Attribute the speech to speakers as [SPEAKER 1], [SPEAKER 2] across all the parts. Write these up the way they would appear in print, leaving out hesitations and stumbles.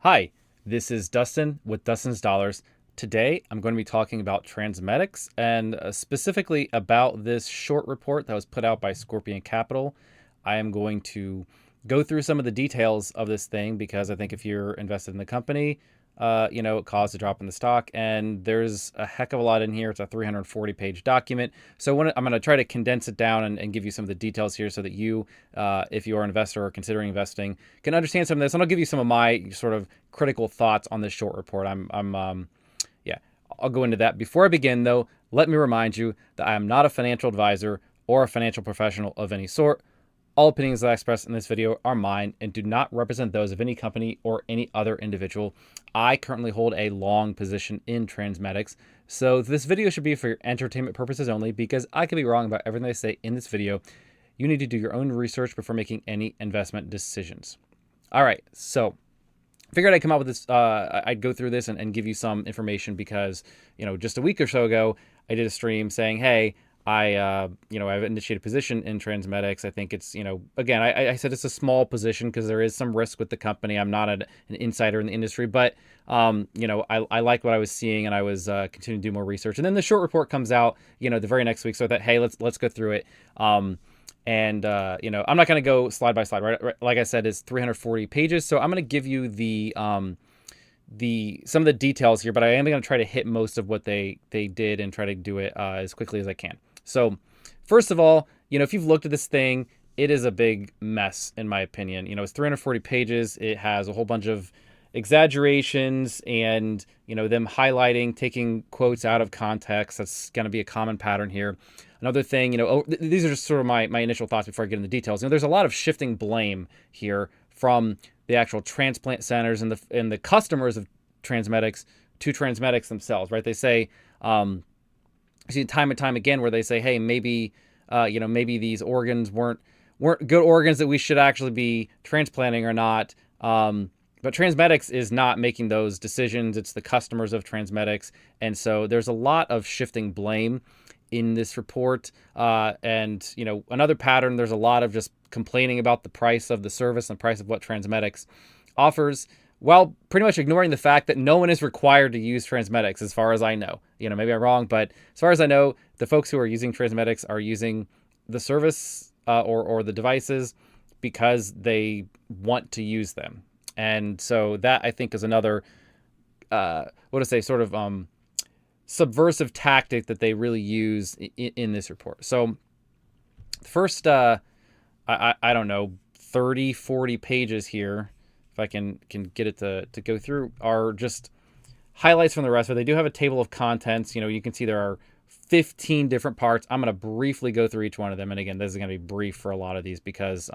[SPEAKER 1] Hi, this is Dustin with Dustin's Dollars. Today, I'm going to be talking about TransMedics and specifically about this short report that was put out by Scorpion Capital. I am going to go through some of the details of this thing because I think if you're invested in the company, it caused a drop in the stock, and there's a heck of a lot in here. It's a 340-page document. So I'm going to try to condense it down and give you some of the details here so that you, if you are an investor or considering investing, can understand some of this. And I'll give you some of my sort of critical thoughts on this short report. I'll go into that. Before I begin, though, let me remind you that I am not a financial advisor or a financial professional of any sort. All opinions that I express in this video are mine and do not represent those of any company or any other individual. I currently hold a long position in TransMedics, so this video should be for your entertainment purposes only because I could be wrong about everything I say in this video. You need to do your own research before making any investment decisions. All right, so I figured I'd come out with this, I'd go through this and give you some information because, just a week or so ago, I did a stream saying, hey, I've initiated a position in TransMedics. I think it's, again, I said it's a small position because there is some risk with the company. I'm not an insider in the industry, but, I liked what I was seeing and I was continuing to do more research. And then the short report comes out, the very next week. So I thought, hey, let's go through it. I'm not going to go slide by slide, right? Like I said, it's 340 pages. So I'm going to give you some of the details here, but I am going to try to hit most of what they did and try to do it as quickly as I can. So first of all, if you've looked at this thing, it is a big mess, in my opinion. It's 340 pages. It has a whole bunch of exaggerations and, them highlighting, taking quotes out of context. That's going to be a common pattern here. Another thing, these are just sort of my initial thoughts before I get into the details. There's a lot of shifting blame here from the actual transplant centers and the customers of TransMedics to TransMedics themselves, right? They say, see time and time again where they say, hey, maybe these organs weren't good organs that we should actually be transplanting or not. But TransMedics is not making those decisions. It's the customers of TransMedics. And so there's a lot of shifting blame in this report. Another pattern, there's a lot of just complaining about the price of the service and the price of what TransMedics offers, while pretty much ignoring the fact that no one is required to use TransMedics as far as I know. Maybe I'm wrong, but as far as I know, the folks who are using TransMedics are using the service or the devices because they want to use them. And so that, I think, is another, subversive tactic that they really use in this report. So first, I don't know, 30, 40 pages here, if I can get it to go through, are just highlights from the rest of it. They do have a table of contents. You can see there are 15 different parts. I'm going to briefly go through each one of them. And again, this is going to be brief for a lot of these because,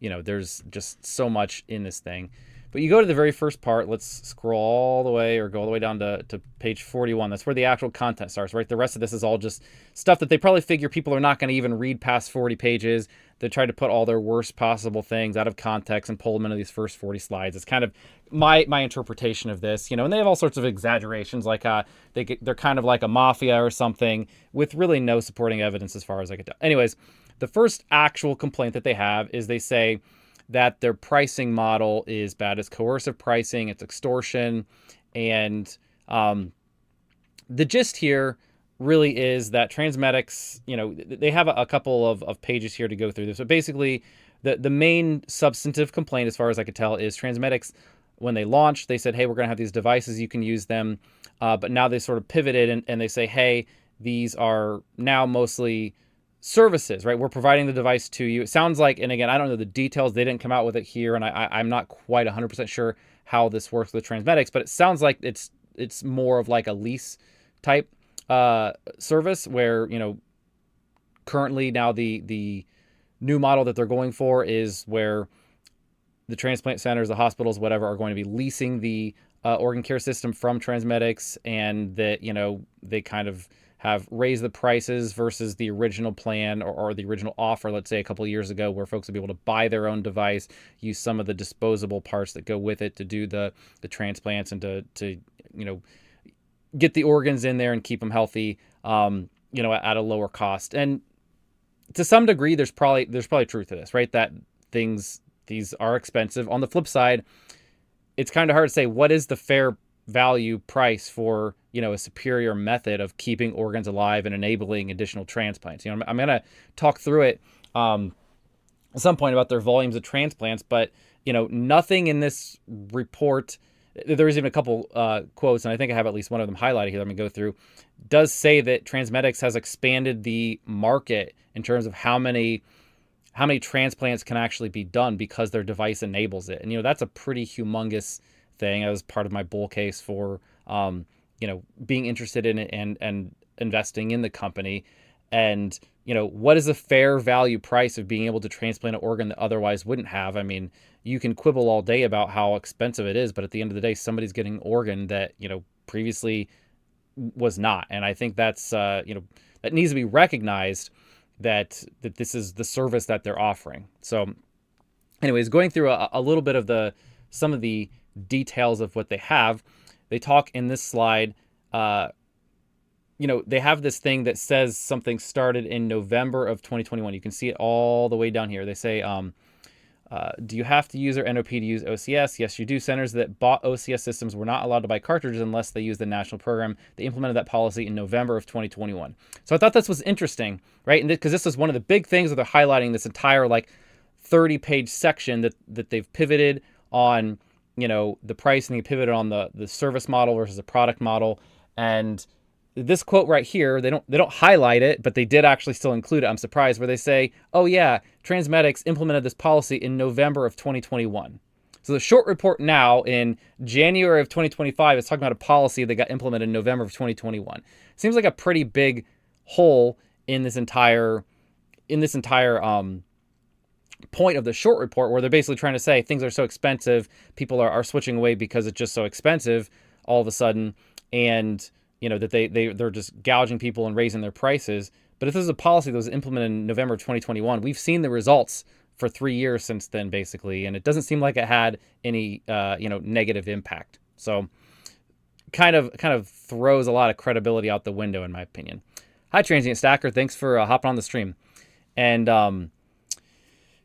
[SPEAKER 1] there's just so much in this thing. But you go to the very first part. Let's scroll all the way or go all the way down to page 41. That's where the actual content starts, right? The rest of this is all just stuff that they probably figure people are not going to even read past 40 pages. They try to put all their worst possible things out of context and pull them into these first 40 slides. It's kind of my interpretation of this, and they have all sorts of exaggerations, like they're kind of like a mafia or something with really no supporting evidence as far as I could tell. Anyways, the first actual complaint that they have is they say that their pricing model is bad. It's coercive pricing, it's extortion. And the gist here really is that TransMedics, they have a couple of pages here to go through this. So basically, the main substantive complaint, as far as I could tell, is TransMedics, when they launched, they said, hey, we're going to have these devices, you can use them. But now they sort of pivoted and they say, hey, these are now mostly services, right? We're providing the device to you. It sounds like, and again, I don't know the details. They didn't come out with it here, and I'm not quite 100% sure how this works with TransMedics, but it sounds like it's more of like a lease type service where, currently now the new model that they're going for is where the transplant centers, the hospitals, whatever, are going to be leasing the organ care system from TransMedics, and that, they kind of have raised the prices versus the original plan or the original offer, let's say a couple of years ago, where folks would be able to buy their own device, use some of the disposable parts that go with it to do the transplants and to get the organs in there and keep them healthy, at a lower cost. And to some degree, there's probably truth to this, right? That these are expensive. On the flip side, it's kind of hard to say what is the fair value price for, a superior method of keeping organs alive and enabling additional transplants. I'm going to talk through it at some point about their volumes of transplants, but nothing in this report. There was even a couple quotes, and I think I have at least one of them highlighted here. Let me go through. Does say that TransMedics has expanded the market in terms of how many transplants can actually be done because their device enables it. And, that's a pretty humongous thing. That was part of my bull case for, being interested in it and investing in the company. And, what is the fair value price of being able to transplant an organ that otherwise wouldn't have? I mean, you can quibble all day about how expensive it is, but at the end of the day, somebody's getting an organ that, previously was not. And I think that's, that needs to be recognized, that this is the service that they're offering. So anyways, going through a little bit of some of the details of what they have, they talk in this slide, they have this thing that says something started in November of 2021. You can see it all the way down here. They say, do you have to use their NOP to use OCS? Yes, you do. Centers that bought OCS systems were not allowed to buy cartridges unless they used the national program. They implemented that policy in November of 2021. So I thought this was interesting, right? And because this is one of the big things that they're highlighting, this entire 30-page section that they've pivoted on, the price, and they pivoted on the service model versus the product model. And this quote right here, they don't highlight it, but they did actually still include it. I'm surprised, where they say, oh yeah, TransMedics implemented this policy in November of 2021. So the short report now in January of 2025 is talking about a policy that got implemented in November of 2021. Seems like a pretty big hole in this entire point of the short report, where they're basically trying to say things are so expensive, people are switching away because it's just so expensive all of a sudden, and that they're just gouging people and raising their prices. But if this is a policy that was implemented in November of 2021, we've seen the results for 3 years since then, basically, and it doesn't seem like it had any negative impact. So kind of throws a lot of credibility out the window, in my opinion. Hi, Transient Stacker. Thanks for hopping on the stream. And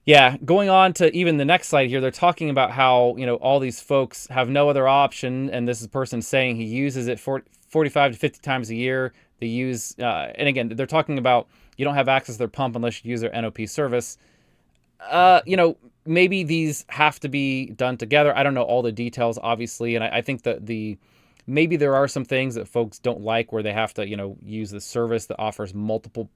[SPEAKER 1] yeah, going on to even the next slide here, they're talking about how, all these folks have no other option. And this is a person saying he uses it 45 to 50 times a year. They use, and again, they're talking about you don't have access to their pump unless you use their NOP service. Maybe these have to be done together. I don't know all the details, obviously. And I think that maybe there are some things that folks don't like where they have to, use the service that offers multiple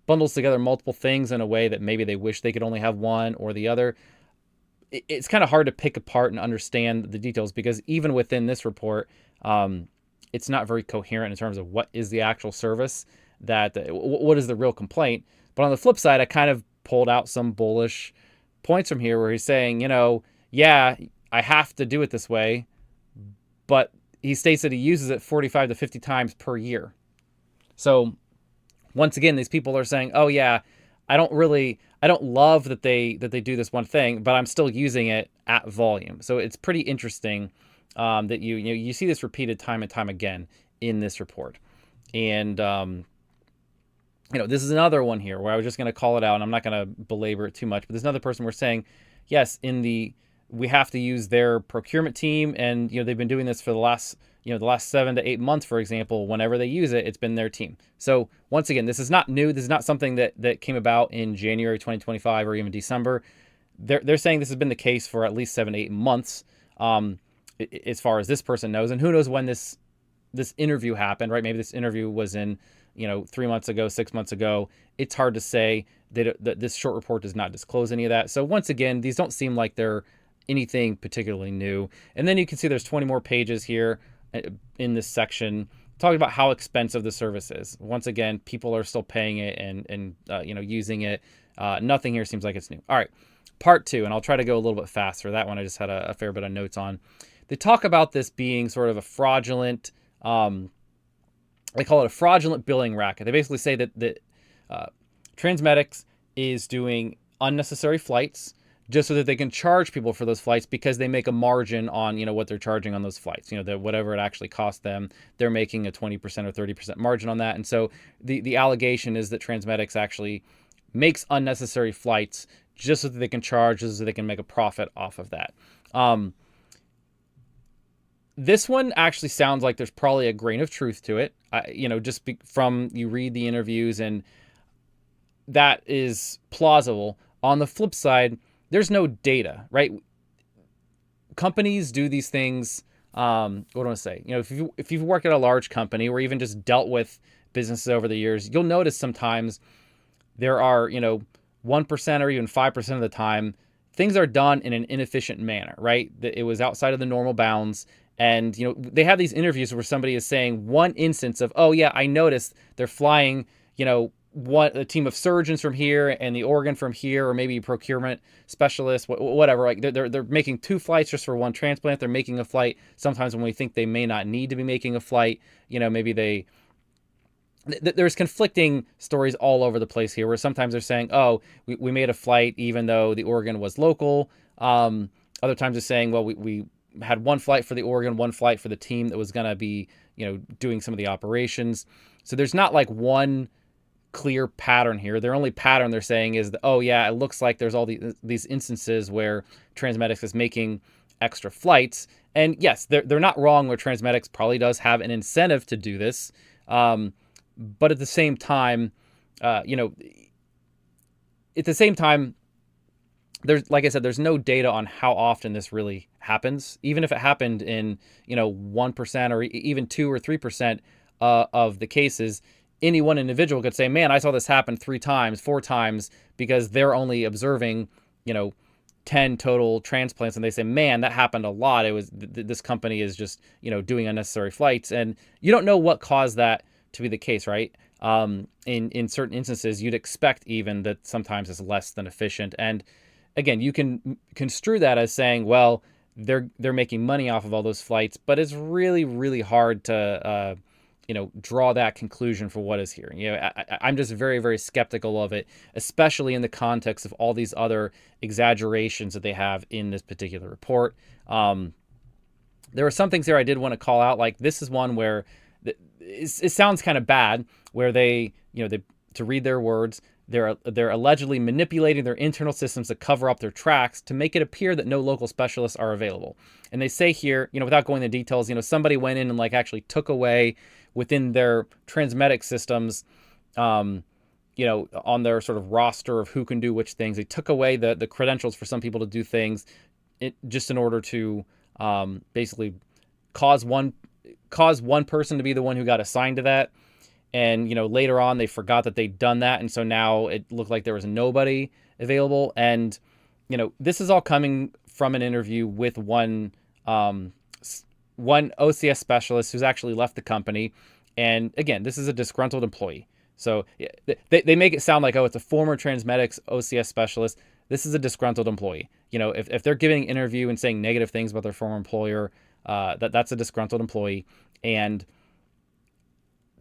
[SPEAKER 1] bundles together multiple things in a way that maybe they wish they could only have one or the other. It's kind of hard to pick apart and understand the details, because even within this report, it's not very coherent in terms of what is the actual service, what is the real complaint. But on the flip side, I kind of pulled out some bullish points from here where he's saying, yeah, I have to do it this way, but he states that he uses it 45 to 50 times per year. So once again, these people are saying, oh yeah, I don't love that they do this one thing, but I'm still using it at volume. So it's pretty interesting that you see this repeated time and time again in this report. And this is another one here where I was just going to call it out, and I'm not going to belabor it too much, but there's another person we're saying, yes, we have to use their procurement team, and they've been doing this for the last 7 to 8 months, for example. Whenever they use it, it's been their team. So once again, this is not new. This is not something that came about in January 2025 or even December. They're saying this has been the case for at least 7 to 8 months, as far as this person knows. And who knows when this interview happened, right? Maybe this interview was in 3 months ago, 6 months ago. It's hard to say. That this short report does not disclose any of that. So once again, these don't seem like they're anything particularly new. And then you can see there's 20 more pages here in this section talking about how expensive the service is. Once again, people are still paying it and using it. Nothing here seems like it's new. All right, part 2, and I'll try to go a little bit faster. That one I just had a fair bit of notes on. They talk about this being sort of a fraudulent, they call it a fraudulent billing racket. They basically say that TransMedics is doing unnecessary flights just so that they can charge people for those flights, because they make a margin on, what they're charging on those flights. Whatever it actually costs them, they're making a 20% or 30% margin on that. And so the allegation is that TransMedics actually makes unnecessary flights just so that they can charge, just so they can make a profit off of that. This one actually sounds like there's probably a grain of truth to it, from you read the interviews, and that is plausible. On the flip side, there's no data, right? Companies do these things. What do I want to say? If you've worked at a large company or even just dealt with businesses over the years, you'll notice sometimes there are, 1% or even 5% of the time, things are done in an inefficient manner, right? It was outside of the normal bounds. And, they have these interviews where somebody is saying one instance of, oh yeah, I noticed they're flying, a team of surgeons from here and the organ from here, or maybe procurement specialists, whatever. Like they're making 2 flights just for one transplant. They're making a flight sometimes when we think they may not need to be making a flight. Maybe there's conflicting stories all over the place here, where sometimes they're saying, oh, we made a flight even though the organ was local. Other times they're saying, well, we had 1 flight for the organ, 1 flight for the team that was going to be, doing some of the operations. So there's not like one clear pattern here. Their only pattern they're saying is that, oh yeah, it looks like there's all these instances where TransMedics is making extra flights. And yes, they're not wrong, where TransMedics probably does have an incentive to do this. But at the same time, there's, like I said, there's no data on how often this really happens. Even if it happened in, 1% or even 2 or 3% of the cases, any one individual could say, man, I saw this happen 3 times, 4 times, because they're only observing, 10 total transplants. And they say, man, that happened a lot. It was this company is just, doing unnecessary flights. And you don't know what caused that to be the case, right? In certain instances, you'd expect even that sometimes it's less than efficient. And again, you can construe that as saying, well, they're making money off of all those flights, but it's really, really hard to draw that conclusion for what is here. I'm just very, very skeptical of it, especially in the context of all these other exaggerations that they have in this particular report. There are some things here I did want to call out. Like, this is one where it sounds kind of bad, where they to read their words, they're allegedly manipulating their internal systems to cover up their tracks to make it appear that no local specialists are available. And they say here, without going into details, somebody went in and actually took away within their TransMedics systems, on their sort of roster of who can do which things. They took away the credentials for some people to do things, just in order to basically cause one person to be the one who got assigned to that. And, later on they forgot that they'd done that. And so now it looked like there was nobody available. And, this is all coming from an interview with one OCS specialist who's actually left the company. And again, this is a disgruntled employee. So they make it sound like, oh, it's a former TransMedics OCS specialist. This is a disgruntled employee. If they're giving an interview and saying negative things about their former employer, that's a disgruntled employee. And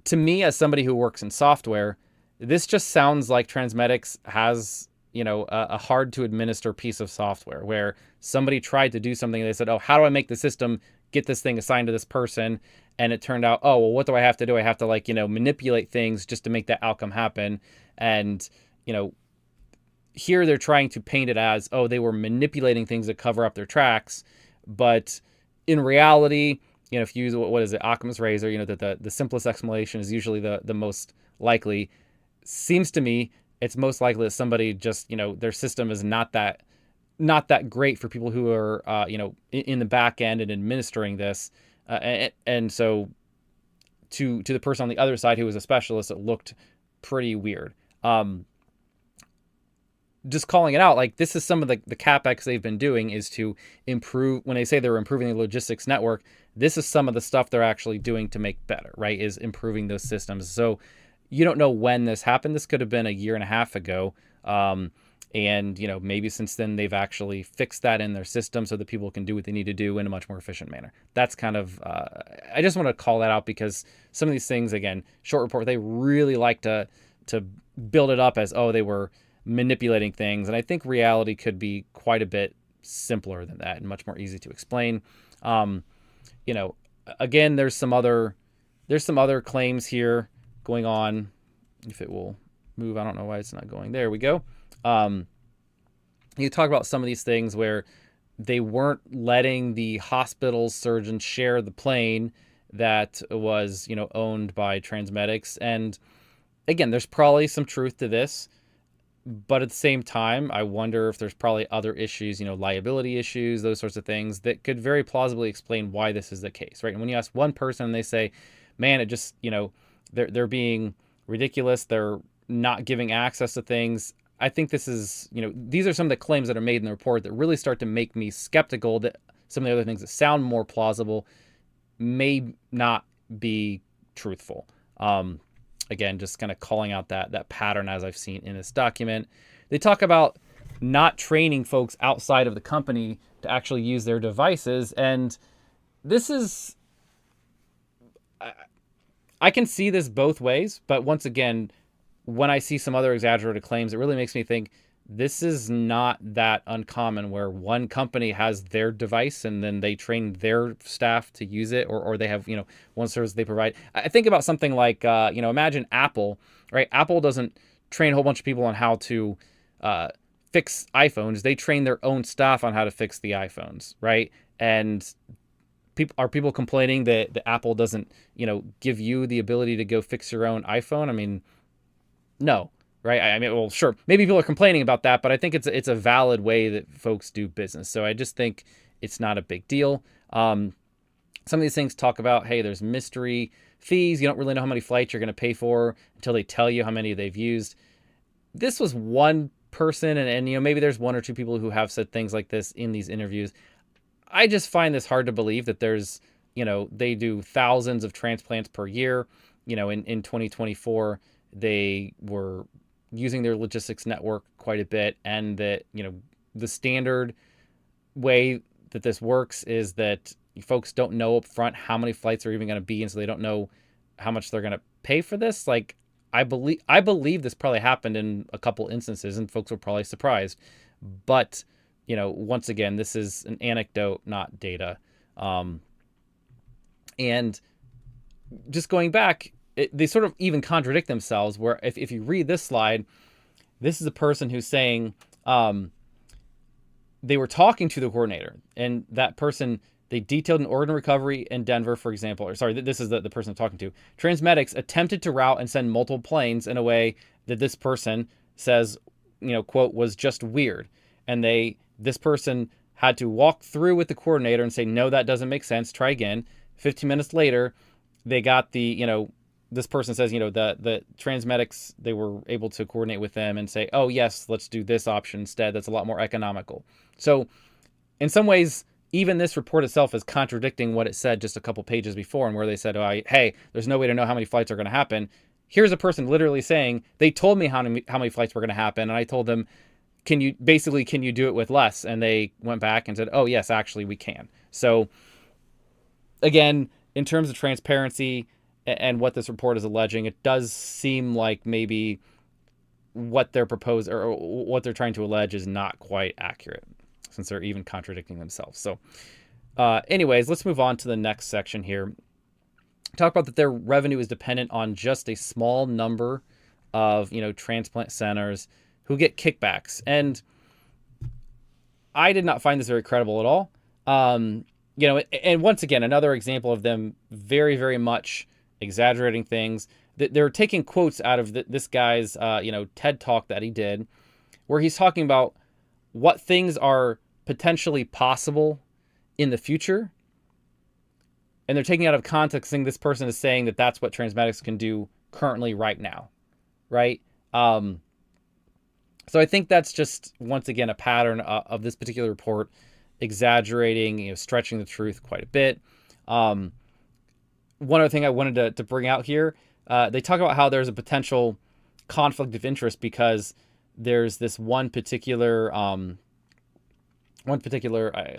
[SPEAKER 1] to me, as somebody who works in software, this just sounds like TransMedics has, a hard to administer piece of software where somebody tried to do something and they said, oh, how do I make the system get this thing assigned to this person? And it turned out, oh, well, what do I have to do? I have to manipulate things just to make that outcome happen. And, here they're trying to paint it as, oh, they were manipulating things to cover up their tracks. But in reality, if you use, what is it, Occam's razor, that the simplest explanation is usually the most likely. Seems to me it's most likely that somebody just, their system is not that great for people who are, in the back end and administering this. And so to the person on the other side who was a specialist, it looked pretty weird. Just calling it out, like, this is some of the CapEx they've been doing is to improve. When they say they're improving the logistics network, this is some of the stuff they're actually doing to make better, right? Is improving those systems. So you don't know when this happened. This could have been a year and a half ago. And, maybe since then they've actually fixed that in their system so that people can do what they need to do in a much more efficient manner. That's kind of, I just want to call that out, because some of these things, again, short report, they really like to build it up as, oh, they were manipulating things. And I think reality could be quite a bit simpler than that and much more easy to explain. Again, there's some other claims here going on. If it will move, I don't know why it's not going. There we go. You talk about some of these things where they weren't letting the hospital's surgeons share the plane that was, owned by TransMedics. And again, there's probably some truth to this, but at the same time, I wonder if there's probably other issues, liability issues, those sorts of things that could very plausibly explain why this is the case, right? And when you ask one person and they say, man, it just, they're being ridiculous, they're not giving access to things. I think this is, these are some of the claims that are made in the report that really start to make me skeptical that some of the other things that sound more plausible may not be truthful. Again, just kind of calling out that pattern as I've seen in this document. They talk about not training folks outside of the company to actually use their devices. And this is, I can see this both ways, but once again, when I see some other exaggerated claims, it really makes me think this is not that uncommon where one company has their device and then they train their staff to use it, or they have, one service they provide. I think about something like, imagine Apple, right? Apple doesn't train a whole bunch of people on how to fix iPhones. They train their own staff on how to fix the iPhones, right? And people complaining that the Apple doesn't, give you the ability to go fix your own iPhone? I mean, no. Right. I mean, well, sure. Maybe people are complaining about that, but I think it's a valid way that folks do business. So I just think it's not a big deal. Some of these things talk about, hey, there's mystery fees. You don't really know how many flights you're going to pay for until they tell you how many they've used. This was one person, and maybe there's one or two people who have said things like this in these interviews. I just find this hard to believe that there's, they do thousands of transplants per year. In 2024, they were using their logistics network quite a bit, and that, the standard way that this works is that folks don't know up front how many flights are even going to be, and so they don't know how much they're going to pay for this. Like, I believe this probably happened in a couple instances, and folks were probably surprised. But, once again, this is an anecdote, not data. And just going back, they sort of even contradict themselves, where if you read this slide, this is a person who's saying they were talking to the coordinator, and that person, they detailed an organ recovery in Denver, for example, or sorry, this is the person I'm talking to. TransMedics attempted to route and send multiple planes in a way that this person says, quote, was just weird. And this person had to walk through with the coordinator and say, no, that doesn't make sense. Try again. 15 minutes later, they got this person says, the TransMedics, they were able to coordinate with them and say, oh, yes, let's do this option instead. That's a lot more economical. So in some ways, even this report itself is contradicting what it said just a couple pages before, and where they said, hey, there's no way to know how many flights are going to happen. Here's a person literally saying, they told me how many flights were going to happen, and I told them, can you do it with less? And they went back and said, oh, yes, actually, we can. So again, in terms of transparency and what this report is alleging, it does seem like maybe what they're proposing or what they're trying to allege is not quite accurate, since they're even contradicting themselves. So anyways, let's move on to the next section here. Talk about that their revenue is dependent on just a small number of, transplant centers who get kickbacks. And I did not find this very credible at all. And once again, another example of them very, very much exaggerating things. They're taking quotes out of this guy's, TED Talk that he did, where he's talking about what things are potentially possible in the future. And they're taking out of context saying this person is saying that that's what TransMedics can do currently right now, right? So I think that's just, once again, a pattern of this particular report exaggerating, stretching the truth quite a bit. One other thing I wanted to bring out here, they talk about how there's a potential conflict of interest because there's this one particular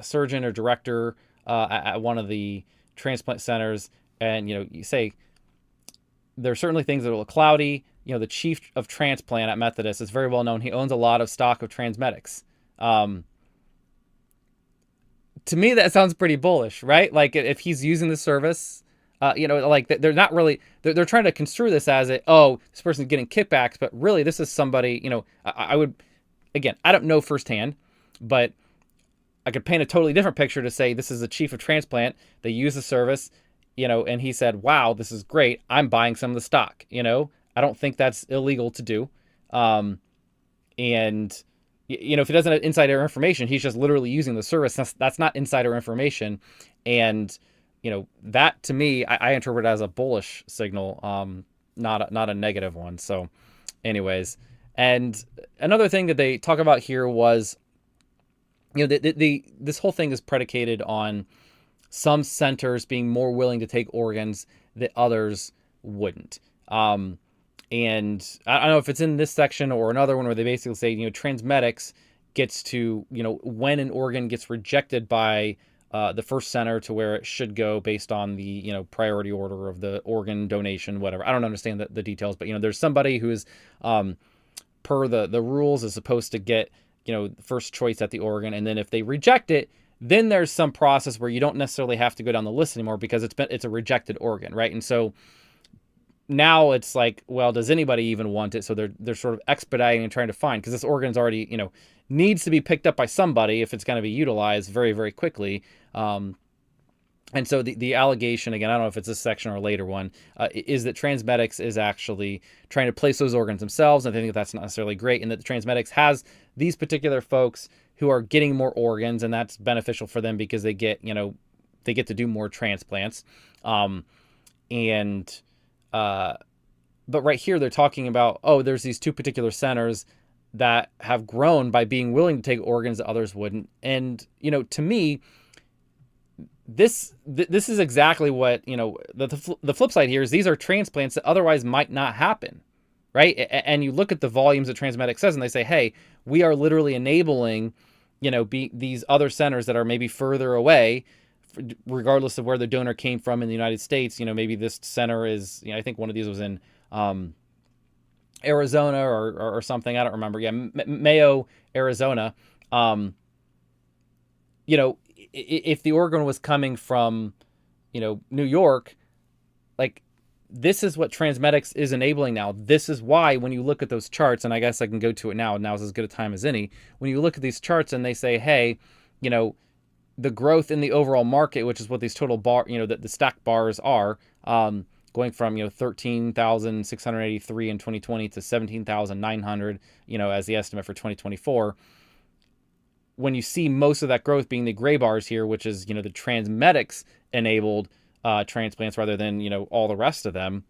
[SPEAKER 1] surgeon or director at one of the transplant centers, and you say there are certainly things that look cloudy. The chief of transplant at Methodist is very well known. He owns a lot of stock of TransMedics. To me, that sounds pretty bullish, right? Like, if he's using the service, they're not really, they're trying to construe this as this person's getting kickbacks, but really this is somebody, I would, again, I don't know firsthand, But I could paint a totally different picture to say this is the chief of transplant. They use the service, and he said, wow, this is great. I'm buying some of the stock. I don't think that's illegal to do. Um, and, if he doesn't have insider information, he's just literally using the service. That's not insider information. And, that to me, I interpret as a bullish signal, not a negative one. So anyways, and another thing that they talk about here was, this whole thing is predicated on some centers being more willing to take organs that others wouldn't. And I don't know if it's in this section or another one where they basically say, TransMedics gets to, when an organ gets rejected by the first center to where it should go based on the, priority order of the organ donation, whatever. I don't understand the details, but, there's somebody who is, per the rules, is supposed to get, first choice at the organ. And then if they reject it, then there's some process where you don't necessarily have to go down the list anymore because it's a rejected organ, right? And so now it's like, well, does anybody even want it? So they're sort of expediting and trying to find, because this organ's already, needs to be picked up by somebody if it's going to be utilized very, very quickly. And so the allegation, again, I don't know if it's this section or a later one, is that TransMedics is actually trying to place those organs themselves. And I think that's not necessarily great, and that TransMedics has these particular folks who are getting more organs, and that's beneficial for them because they get to do more transplants. But right here, they're talking about, there's these two particular centers that have grown by being willing to take organs that others wouldn't. And, to me, this is exactly what, the flip side here is these are transplants that otherwise might not happen, right? And you look at the volumes that TransMedics says, and they say, hey, we are literally enabling, these other centers that are maybe further away, regardless of where the donor came from in the United States. Maybe this center is, I think one of these was in Arizona or something. I don't remember. Yeah, Mayo, Arizona. If the organ was coming from, New York, like, this is what TransMedics is enabling now. This is why when you look at those charts, and I guess I can go to it now is as good a time as any. When you look at these charts and they say, hey, the growth in the overall market, which is what these total the stack bars are, going from, 13,683 in 2020 to 17,900, as the estimate for 2024. When you see most of that growth being the gray bars here, which is, the TransMedics enabled transplants rather than, all the rest of them,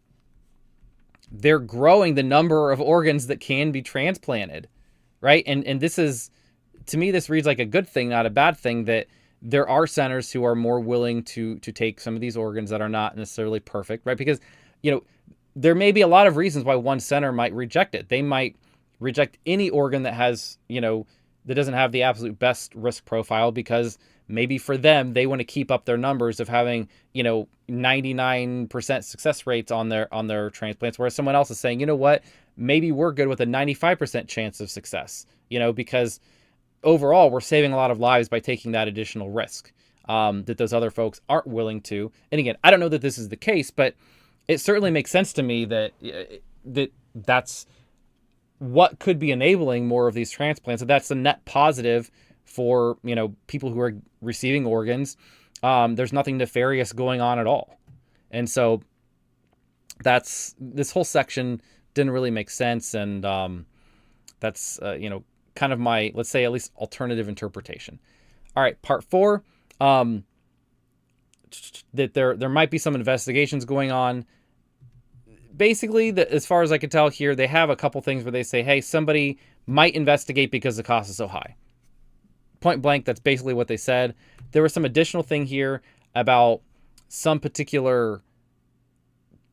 [SPEAKER 1] they're growing the number of organs that can be transplanted, right? And this is, to me, this reads like a good thing, not a bad thing, that there are centers who are more willing to take some of these organs that are not necessarily perfect, right? Because, there may be a lot of reasons why one center might reject it. They might reject any organ that has, that doesn't have the absolute best risk profile, because maybe for them, they want to keep up their numbers of having, 99% success rates on their transplants, whereas someone else is saying, you know what, maybe we're good with a 95% chance of success, because overall we're saving a lot of lives by taking that additional risk that those other folks aren't willing to. And again, I don't know that this is the case, but it certainly makes sense to me that that's what could be enabling more of these transplants. So that's a net positive for, people who are receiving organs. There's nothing nefarious going on at all. And so this whole section didn't really make sense. And that's, kind of my, let's say, at least alternative interpretation. All right, part 4, that there might be some investigations going on. Basically, as far as I can tell here, they have a couple things where they say, hey, somebody might investigate because the cost is so high. Point blank, that's basically what they said. There was some additional thing here about some particular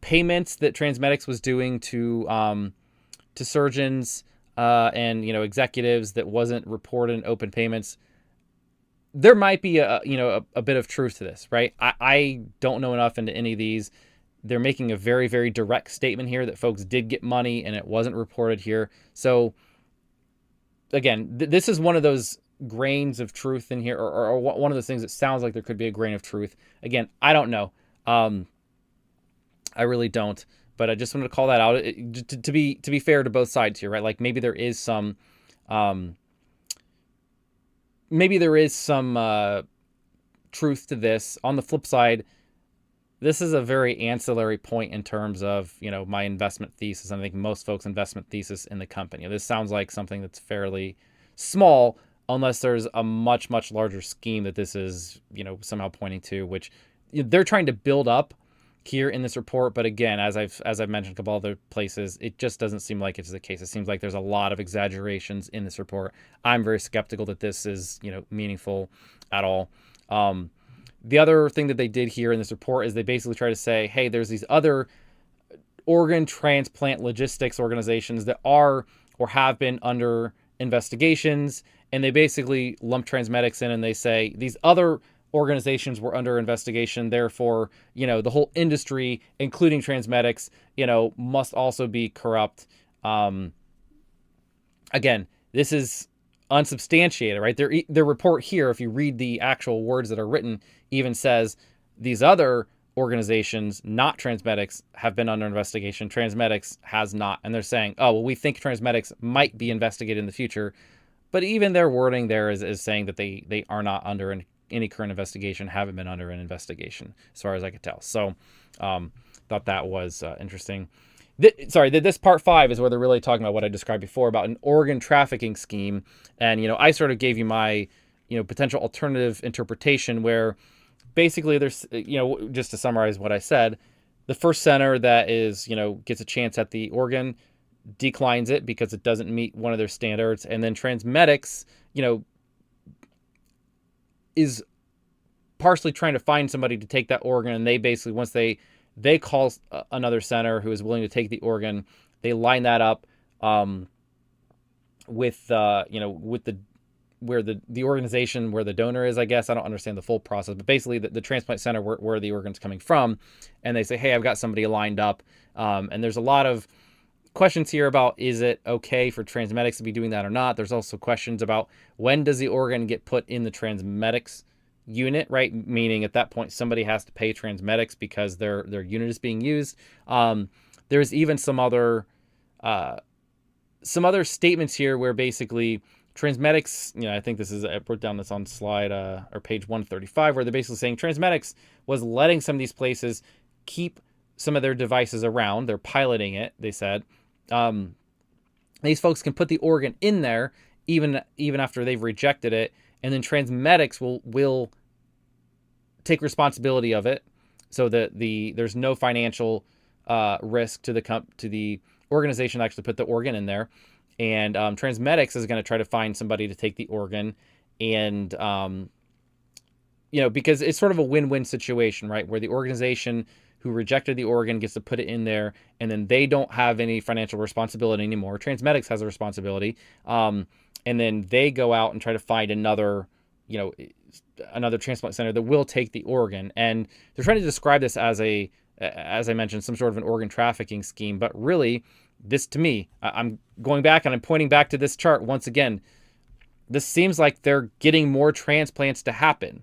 [SPEAKER 1] payments that TransMedics was doing to surgeons and executives that wasn't reported in open payments. There might be a bit of truth to this, right? I don't know enough into any of these. They're making a very, very direct statement here that folks did get money and it wasn't reported here. So again, this is one of those grains of truth in here, or one of those things that sounds like there could be a grain of truth. Again, I don't know. I really don't. But I just wanted to call that out to be fair to both sides here, right? Like maybe there is some maybe there is some truth to this. On the flip side, this is a very ancillary point in terms of, my investment thesis. I think most folks' investment thesis in the company. This sounds like something that's fairly small, unless there's a much, much larger scheme that this is, somehow pointing to, which they're trying to build up here in this report. But again, as I've mentioned a couple other places, it just doesn't seem like it's the case. It seems like there's a lot of exaggerations in this report. I'm very skeptical that this is, meaningful at all. The other thing that they did here in this report is they basically try to say, hey, there's these other organ transplant logistics organizations that are or have been under investigations. And they basically lump TransMedics in and they say these other organizations were under investigation. Therefore, the whole industry, including TransMedics, must also be corrupt. Again, this is unsubstantiated, right? Their report here, if you read the actual words that are written, even says these other organizations, not TransMedics, have been under investigation. TransMedics has not. And they're saying, oh, well, we think TransMedics might be investigated in the future. But even their wording there is saying that they are not under any current investigation, haven't been under an investigation, as far as I could tell. So thought that was interesting. This part 5 is where they're really talking about what I described before about an organ trafficking scheme. And, I sort of gave you my, potential alternative interpretation where basically there's, just to summarize what I said, the first center that is, gets a chance at the organ declines it because it doesn't meet one of their standards. And then TransMedics, is partially trying to find somebody to take that organ. And they basically, once they call another center who is willing to take the organ, they line that up with the organization where the donor is, I guess. I don't understand the full process, but basically the transplant center where the organ's coming from. And they say, hey, I've got somebody lined up. And there's a lot of questions here about, is it okay for TransMedics to be doing that or not? There's also questions about when does the organ get put in the TransMedics unit, right? Meaning at that point, somebody has to pay TransMedics because their unit is being used. There's even some other statements here where basically TransMedics, I think I wrote down this on slide or page 135, where they're basically saying TransMedics was letting some of these places keep some of their devices around. They're piloting it, they said. These folks can put the organ in there even after they've rejected it, and then TransMedics will take responsibility of it, so that there's no financial risk to the organization that actually put the organ in there. And TransMedics is going to try to find somebody to take the organ, and because it's sort of a win-win situation, right? Where the organization who rejected the organ gets to put it in there, and then they don't have any financial responsibility anymore. TransMedics has a responsibility, and then they go out and try to find another transplant center that will take the organ. And they're trying to describe this as I mentioned, some sort of an organ trafficking scheme. But really, this to me, I'm going back and I'm pointing back to this chart once again. This seems like they're getting more transplants to happen.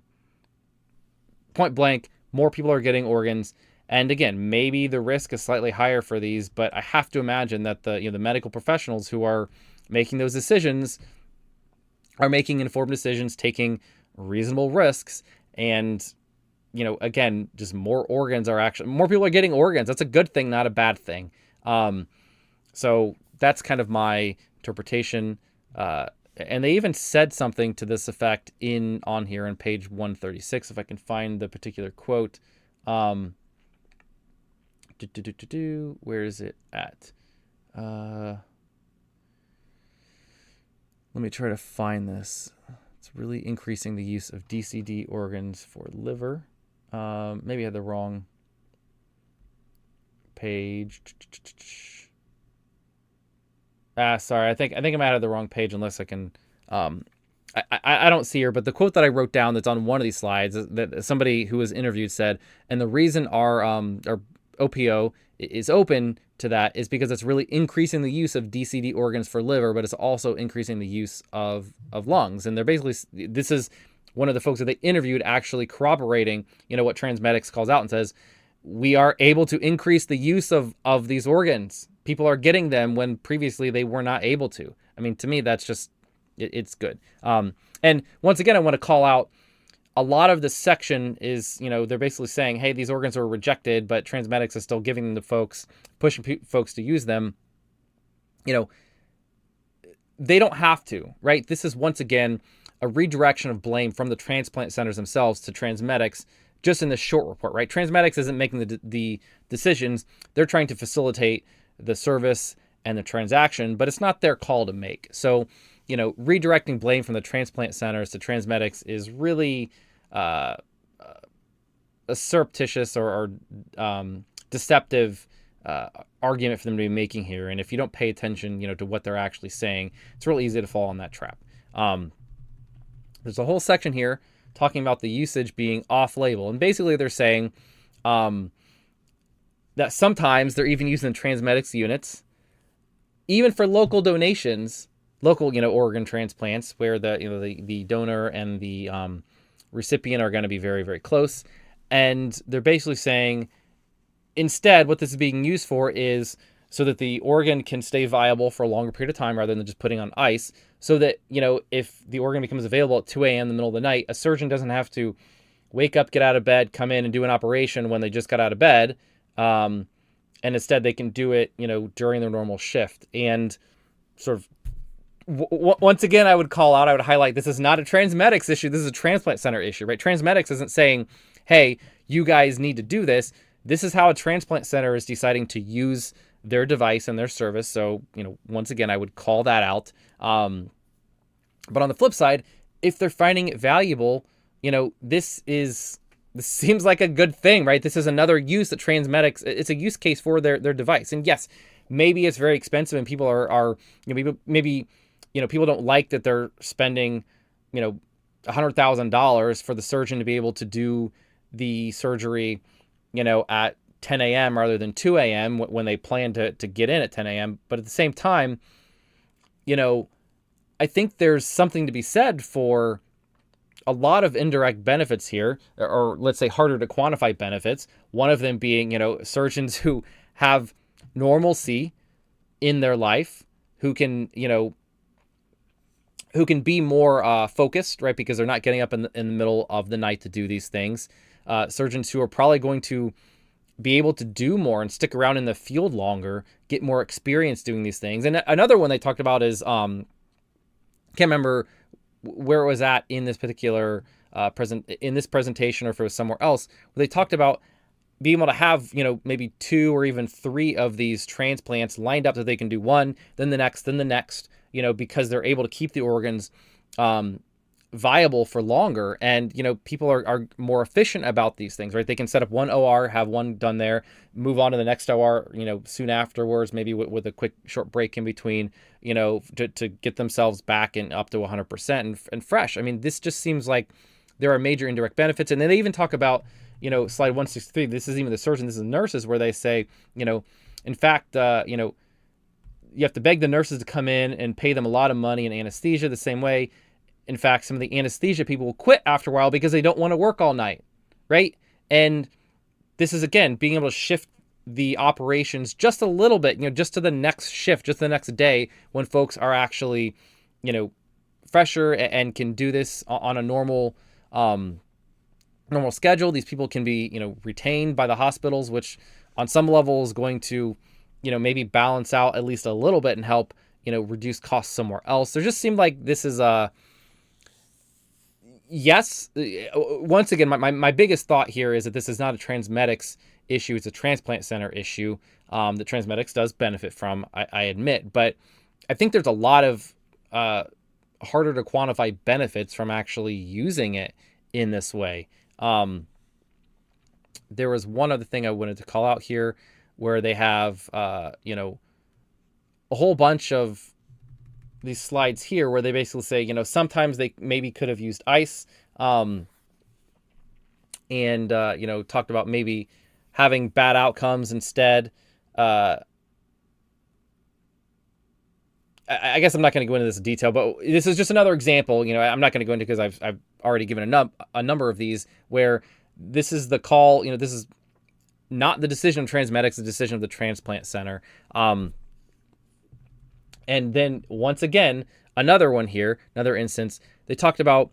[SPEAKER 1] Point blank, more people are getting organs. And again, maybe the risk is slightly higher for these, but I have to imagine that the medical professionals who are making those decisions are making informed decisions, taking reasonable risks. And, again, just more people are getting organs. That's a good thing, not a bad thing. So that's kind of my interpretation. And they even said something to this effect on here on page 136, if I can find the particular quote. Where is it at? Let me try to find this. It's really increasing the use of DCD organs for liver. Maybe I had the wrong page. Sorry. I think I might have the wrong page, unless I can. I don't see her, but the quote that I wrote down that's on one of these slides that somebody who was interviewed said, and the reason our OPO is open to that is because it's really increasing the use of DCD organs for liver, but it's also increasing the use of lungs. And they're basically, this is one of the folks that they interviewed actually corroborating, what TransMedics calls out and says, we are able to increase the use of these organs. People are getting them when previously they were not able to. I mean, to me, that's just, it's good. And once again, I want to call out a lot of the section is, they're basically saying, hey, these organs were rejected, but TransMedics is still giving them to folks, pushing folks to use them. They don't have to, right? This is once again a redirection of blame from the transplant centers themselves to TransMedics, just in this short report, right? TransMedics isn't making the decisions. They're trying to facilitate the service and the transaction, but it's not their call to make. So, redirecting blame from the transplant centers to TransMedics is really a surreptitious or deceptive argument for them to be making here. And if you don't pay attention, to what they're actually saying, it's really easy to fall in that trap. There's a whole section here talking about the usage being off-label. And basically they're saying that sometimes they're even using TransMedics units, even for local donations, local, organ transplants, where the donor and the recipient are going to be very, very close. And they're basically saying, instead, what this is being used for is so that the organ can stay viable for a longer period of time rather than just putting on ice, so that, if the organ becomes available at 2 a.m. in the middle of the night, a surgeon doesn't have to wake up, get out of bed, come in and do an operation when they just got out of bed. And instead they can do it, during their normal shift. And sort of, once again, I would highlight, this is not a TransMedics issue. This is a transplant center issue, right? TransMedics isn't saying, hey, you guys need to do this. This is how a transplant center is deciding to use their device and their service. So, once again, I would call that out. But on the flip side, if they're finding it valuable, this seems like a good thing, right? This is another use that TransMedics, it's a use case for their device. And yes, maybe it's very expensive and people are maybe people don't like that they're spending, $100,000 for the surgeon to be able to do the surgery, at 10 a.m. rather than 2 a.m. when they plan to get in at 10 a.m. But at the same time, I think there's something to be said for a lot of indirect benefits here, or let's say harder to quantify benefits. One of them being, surgeons who have normalcy in their life, who can be more focused, right? Because they're not getting up in the middle of the night to do these things. Surgeons who are probably going to be able to do more and stick around in the field longer, get more experience doing these things. And another one they talked about is, can't remember where it was at in this particular presentation, or if it was somewhere else, where they talked about being able to have, maybe 2 or even 3 of these transplants lined up, that they can do one, then the next, because they're able to keep the organs viable for longer. And, people are more efficient about these things, right? They can set up one OR, have one done there, move on to the next OR, soon afterwards, maybe with a quick short break in between, to get themselves back and up to 100% and fresh. I mean, this just seems like there are major indirect benefits. And then they even talk about, slide 163, this is even the surgeon, this is the nurses, where they say, in fact, you have to beg the nurses to come in and pay them a lot of money in anesthesia the same way. In fact, some of the anesthesia people will quit after a while because they don't want to work all night, right? And this is, again, being able to shift the operations just a little bit, just to the next shift, just the next day, when folks are actually, fresher and can do this on a normal schedule. These people can be, retained by the hospitals, which on some level is going to, maybe balance out at least a little bit and help, reduce costs somewhere else. There just seemed like this is yes, once again, my biggest thought here is that this is not a TransMedics issue. It's a transplant center issue that TransMedics does benefit from, I admit. But I think there's a lot of harder to quantify benefits from actually using it in this way. There was one other thing I wanted to call out here, where they have, a whole bunch of these slides here where they basically say, sometimes they maybe could have used ice, and, talked about maybe having bad outcomes instead. I guess I'm not going to go into this in detail, but this is just another example. I'm not going to go into, because I've already given a number of these, where this is the call, this is not the decision of TransMedics, the decision of the transplant center. And then once again, another one here, another instance, they talked about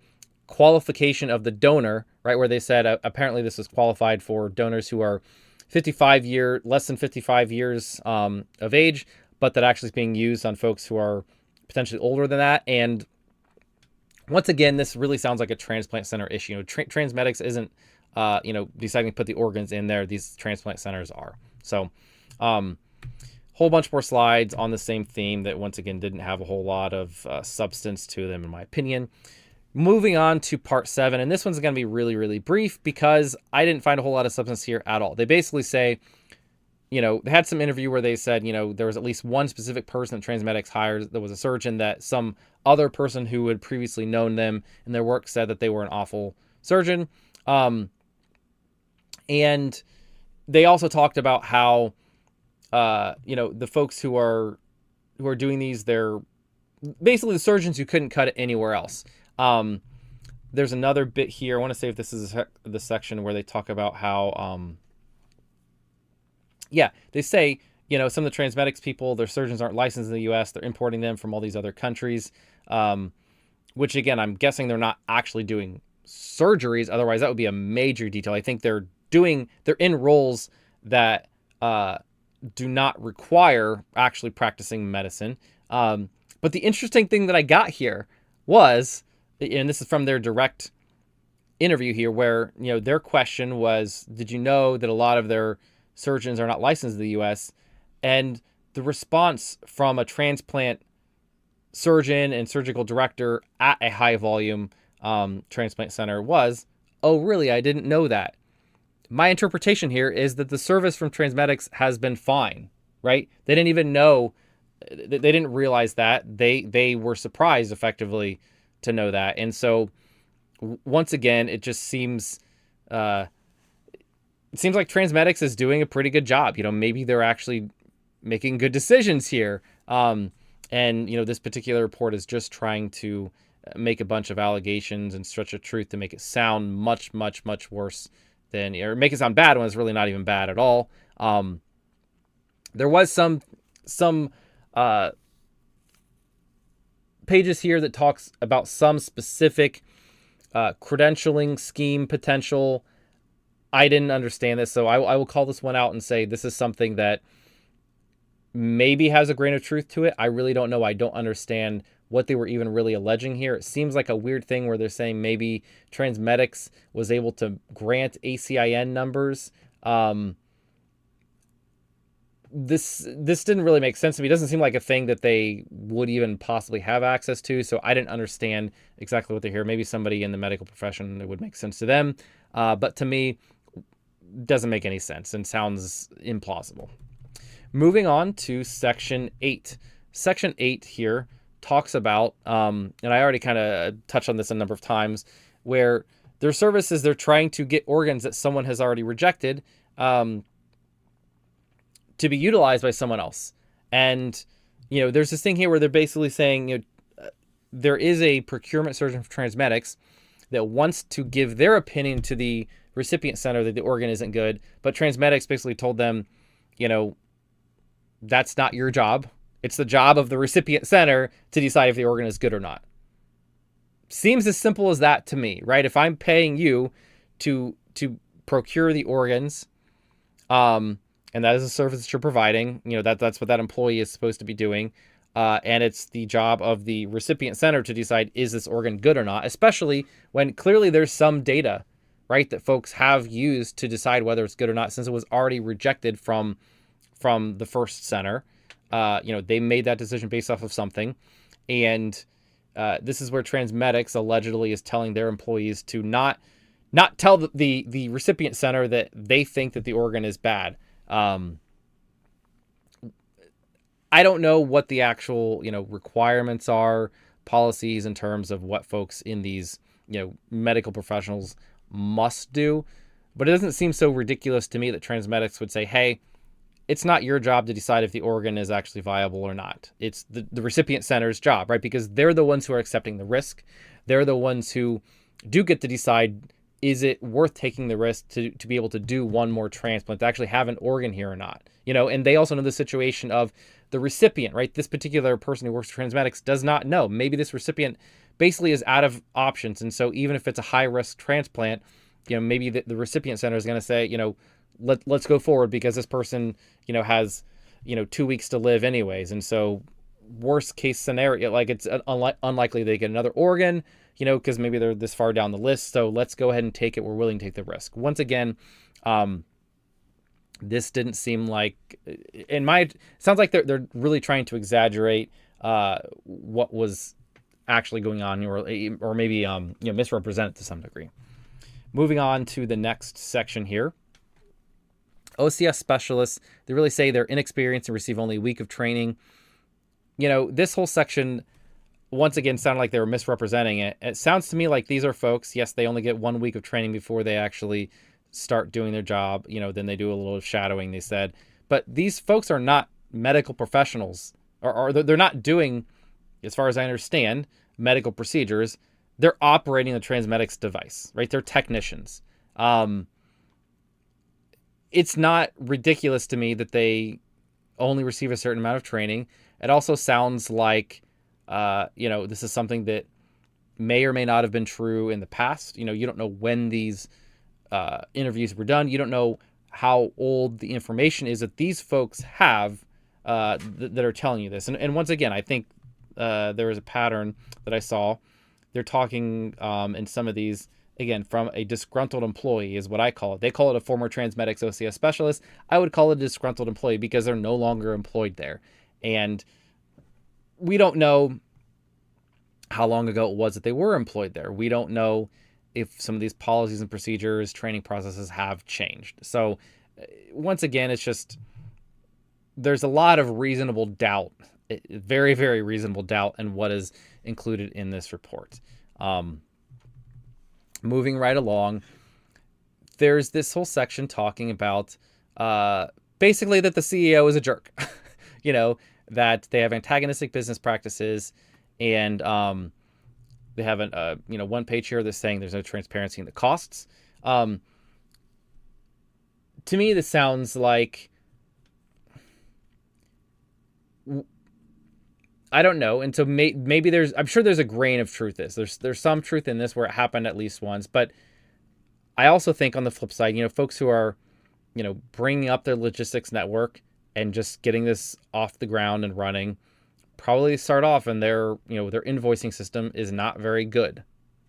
[SPEAKER 1] qualification of the donor, right, where they said apparently this is qualified for donors who are less than 55 years of age, but that actually is being used on folks who are potentially older than that. And once again, this really sounds like a transplant center issue. TransMedics isn't, deciding to put the organs in there. These transplant centers are. So, whole bunch more slides on the same theme that once again didn't have a whole lot of substance to them, in my opinion. Moving on to part 7, and this one's going to be really, really brief because I didn't find a whole lot of substance here at all. They basically say, they had some interview where they said, there was at least one specific person that TransMedics hires that was a surgeon, that some other person who had previously known them in their work said that they were an awful surgeon. And they also talked about how, the folks who are doing these, they're basically the surgeons who couldn't cut it anywhere else. There's another bit here. I want to say if this is the section where they talk about how, they say, some of the TransMedics people, their surgeons aren't licensed in the U.S. They're importing them from all these other countries, which again, I'm guessing they're not actually doing surgeries. Otherwise, that would be a major detail. I think they're in roles that do not require actually practicing medicine. But the interesting thing that I got here was, and this is from their direct interview here, where, their question was, did you know that a lot of their surgeons are not licensed in the U.S.? And the response from a transplant surgeon and surgical director at a high volume transplant center was, oh, really? I didn't know that. My interpretation here is that the service from TransMedics has been fine, right? They didn't even know, they didn't realize that. They were surprised effectively to know that. And so once again, it just seems, it seems like TransMedics is doing a pretty good job. Maybe they're actually making good decisions here. And, this particular report is just trying to make a bunch of allegations and stretch the truth to make it sound much, much, much worse than, or make it sound bad when it's really not even bad at all. There was some pages here that talks about some specific credentialing scheme potential. I didn't understand this, so I will call this one out and say this is something that maybe has a grain of truth to it. I really don't know. I don't understand what they were even really alleging here. It seems like a weird thing where they're saying maybe TransMedics was able to grant ACIN numbers. This didn't really make sense to me. It doesn't seem like a thing that they would even possibly have access to, so I didn't understand exactly what they're here. Maybe somebody in the medical profession, it would make sense to them. But to me, doesn't make any sense and sounds implausible. Moving on to Section 8. Section 8 here talks about, and I already kind of touched on this a number of times, where their services, they're trying to get organs that someone has already rejected to be utilized by someone else. And, there's this thing here where they're basically saying, there is a procurement surgeon for TransMedics that wants to give their opinion to the recipient center that the organ isn't good, but TransMedics basically told them, that's not your job. It's the job of the recipient center to decide if the organ is good or not. Seems as simple as that to me, right? If I'm paying you to procure the organs, and that is a service that you're providing, that's what that employee is supposed to be doing, and it's the job of the recipient center to decide, is this organ good or not, especially when clearly there's some data, right, that folks have used to decide whether it's good or not, since it was already rejected from the first center. They made that decision based off of something. And this is where TransMedics allegedly is telling their employees to not tell the recipient center that they think that the organ is bad. I don't know what the actual, requirements are, policies in terms of what folks in these, medical professionals must do. But it doesn't seem so ridiculous to me that TransMedics would say, hey, it's not your job to decide if the organ is actually viable or not. It's the recipient center's job, right? Because they're the ones who are accepting the risk. They're the ones who do get to decide, is it worth taking the risk to be able to do one more transplant, to actually have an organ here or not? And they also know the situation of the recipient, right? This particular person who works for TransMedics does not know. Maybe this recipient basically is out of options. And so even if it's a high risk transplant, maybe the recipient center is going to say, let's go forward because this person, has, 2 weeks to live anyways. And so worst case scenario, like it's unlikely they get another organ, because maybe they're this far down the list. So let's go ahead and take it. We're willing to take the risk. Once again, this didn't seem like, sounds like they're really trying to exaggerate what was actually going on, or maybe misrepresent it to some degree. Moving on to the next section here. OCS specialists, they really say they're inexperienced and receive only a week of training. This whole section, once again, sounded like they were misrepresenting it. It sounds to me like these are folks, yes, they only get 1 week of training before they actually start doing their job. Then they do a little shadowing, they said. But these folks are not medical professionals, or they're not doing, as far as I understand, medical procedures. They're operating the TransMedics device, right? They're technicians. It's not ridiculous to me that they only receive a certain amount of training. It also sounds like, this is something that may or may not have been true in the past. You don't know when these interviews were done. You don't know how old the information is that these folks have that are telling you this. And once again, I think there is a pattern that I saw. They're talking in some of these, again, from a disgruntled employee is what I call it. They call it a former TransMedics OCS specialist. I would call it a disgruntled employee because they're no longer employed there. And we don't know how long ago it was that they were employed there. We don't know if some of these policies and procedures, training processes have changed. So once again, it's just, there's a lot of reasonable doubt, very, very reasonable doubt in what is included in this report. Moving right along, there's this whole section talking about basically that the CEO is a jerk, that they have antagonistic business practices, and they have one page here that's saying there's no transparency in the costs. To me, this sounds like, I don't know. And so maybe I'm sure there's a grain of truth. There's some truth in this where it happened at least once. But I also think on the flip side, folks who are, bringing up their logistics network and just getting this off the ground and running, probably start off and their invoicing system is not very good.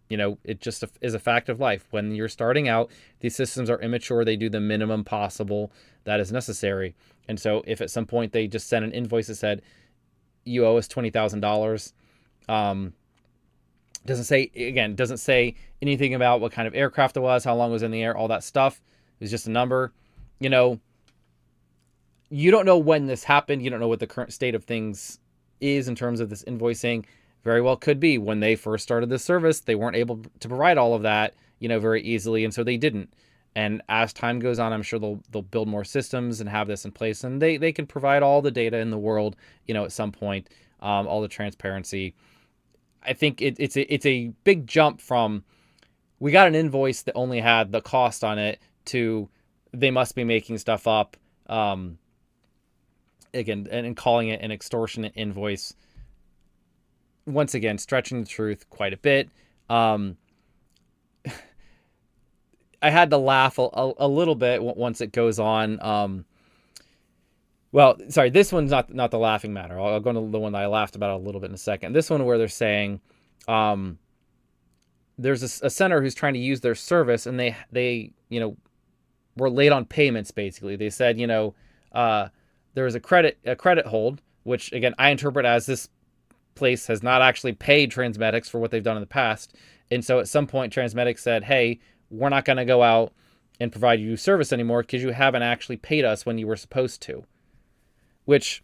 [SPEAKER 1] It just is a fact of life. When you're starting out, these systems are immature. They do the minimum possible that is necessary. And so if at some point they just send an invoice that said, you owe us $20,000, doesn't say anything about what kind of aircraft it was, how long it was in the air, all that stuff. It was just a number. You don't know when this happened. You don't know what the current state of things is in terms of this invoicing. Very well could be when they first started this service, they weren't able to provide all of that, very easily. And so they didn't. And as time goes on, I'm sure they'll build more systems and have this in place, and they can provide all the data in the world, at some point, all the transparency. I think it's a big jump from, we got an invoice that only had the cost on it, to they must be making stuff up, again, and calling it an extortionate invoice. Once again, stretching the truth quite a bit. I had to laugh a little bit once it goes on. Well, sorry, this one's not the laughing matter. I'll go to the one that I laughed about a little bit in a second. This one where they're saying there's a center who's trying to use their service, and they were late on payments. Basically, they said there was a credit hold, which again I interpret as this place has not actually paid TransMedics for what they've done in the past, and so at some point TransMedics said, hey, we're not going to go out and provide you service anymore because you haven't actually paid us when you were supposed to. Which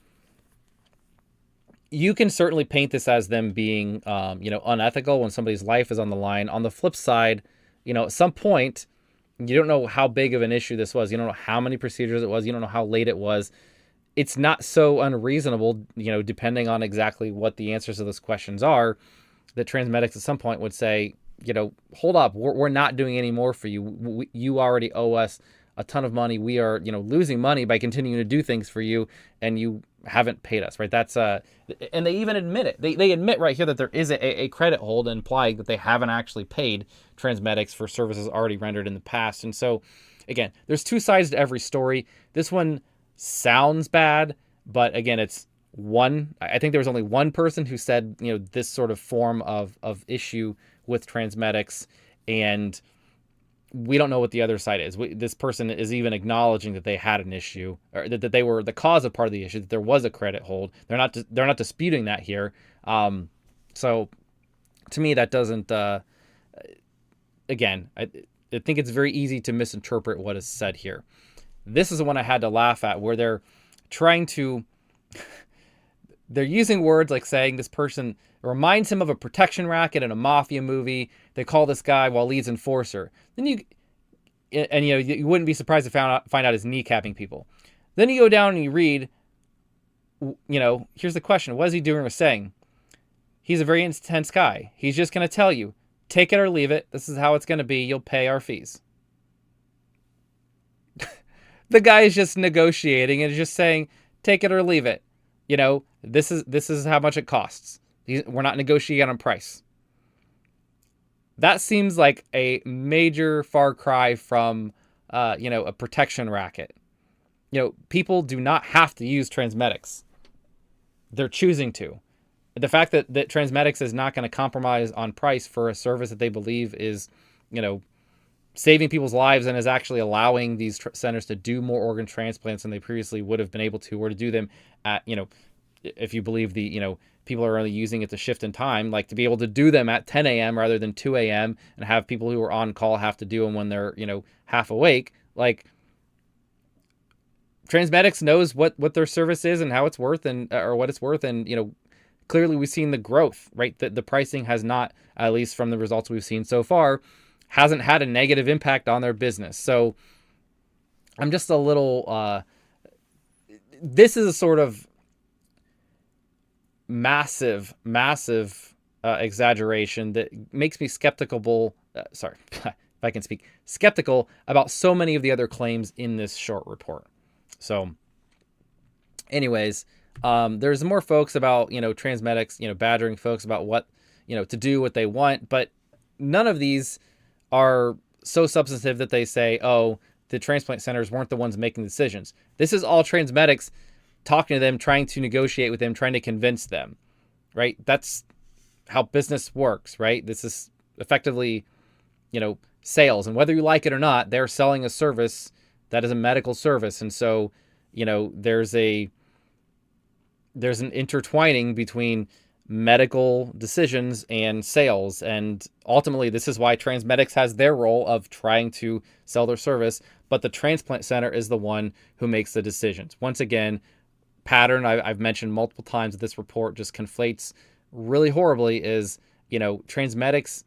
[SPEAKER 1] you can certainly paint this as them being, unethical when somebody's life is on the line. On the flip side, at some point, you don't know how big of an issue this was. You don't know how many procedures it was. You don't know how late it was. It's not so unreasonable, depending on exactly what the answers to those questions are, that TransMedics at some point would say, hold up, we're not doing any more for you. You already owe us a ton of money. We are, losing money by continuing to do things for you, and you haven't paid us, right? That's and they even admit it. They admit right here that there is a credit hold, implying that they haven't actually paid TransMedics for services already rendered in the past. And so, again, there's two sides to every story. This one sounds bad, but again, it's one. I think there was only one person who said, this sort of form of issue with TransMedics, and we don't know what the other side is. This person is even acknowledging that they had an issue, or that they were the cause of part of the issue, that there was a credit hold. They're not disputing that here. So to me, that doesn't, again, I think it's very easy to misinterpret what is said here. This is the one I had to laugh at, where they're trying to, they're using words like saying this person reminds him of a protection racket in a mafia movie. They call this guy Waleed's enforcer. Then you wouldn't be surprised to find out he's kneecapping people. Then you go down and you read, here's the question. What is he doing or saying? He's a very intense guy. He's just going to tell you, take it or leave it. This is how it's going to be. You'll pay our fees. The guy is just negotiating and is just saying, take it or leave it. This is how much it costs. We're not negotiating on price. That seems like a major far cry from, a protection racket. People do not have to use TransMedics. They're choosing to. The fact that TransMedics is not going to compromise on price for a service that they believe is, saving people's lives and is actually allowing these centers to do more organ transplants than they previously would have been able to, or to do them at, if you believe the, people are only using it to shift in time, like to be able to do them at 10 a.m. rather than 2 a.m. and have people who are on call have to do them when they're, half awake. Like, TransMedics knows what their service is and how it's worth, or what it's worth. And, clearly we've seen the growth, right? The pricing has not, at least from the results we've seen so far, hasn't had a negative impact on their business. So I'm just a little, this is a sort of massive exaggeration that makes me skeptical. If I can speak, skeptical about so many of the other claims in this short report. So anyways, there's more folks about, TransMedics, badgering folks about what, to do what they want, but none of these are so substantive that they say, oh, the transplant centers weren't the ones making decisions. This is all TransMedics talking to them, trying to negotiate with them, trying to convince them, right? That's how business works, right? This is effectively, sales. And whether you like it or not, they're selling a service that is a medical service. And so, there's an intertwining between medical decisions and sales. And ultimately, this is why TransMedics has their role of trying to sell their service, but the transplant center is the one who makes the decisions. Once again, pattern I've mentioned multiple times that this report just conflates really horribly is, TransMedics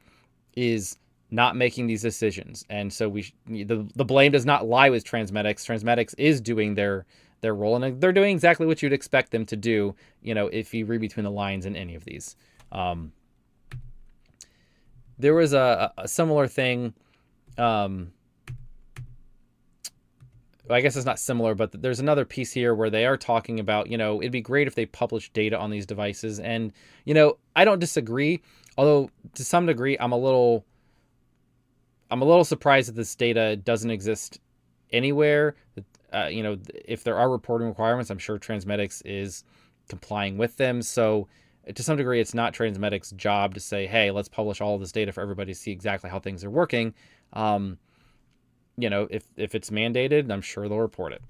[SPEAKER 1] is not making these decisions. And so the blame does not lie with TransMedics. TransMedics is doing their role, and they're doing exactly what you'd expect them to do, if you read between the lines in any of these. There was a similar thing. I guess it's not similar, but there's another piece here where they are talking about, it'd be great if they publish data on these devices. And, I don't disagree, although to some degree, I'm a little surprised that this data doesn't exist anywhere. If there are reporting requirements, I'm sure TransMedics is complying with them. So to some degree, it's not TransMedics' job to say, hey, let's publish all of this data for everybody to see exactly how things are working. If it's mandated, I'm sure they'll report it.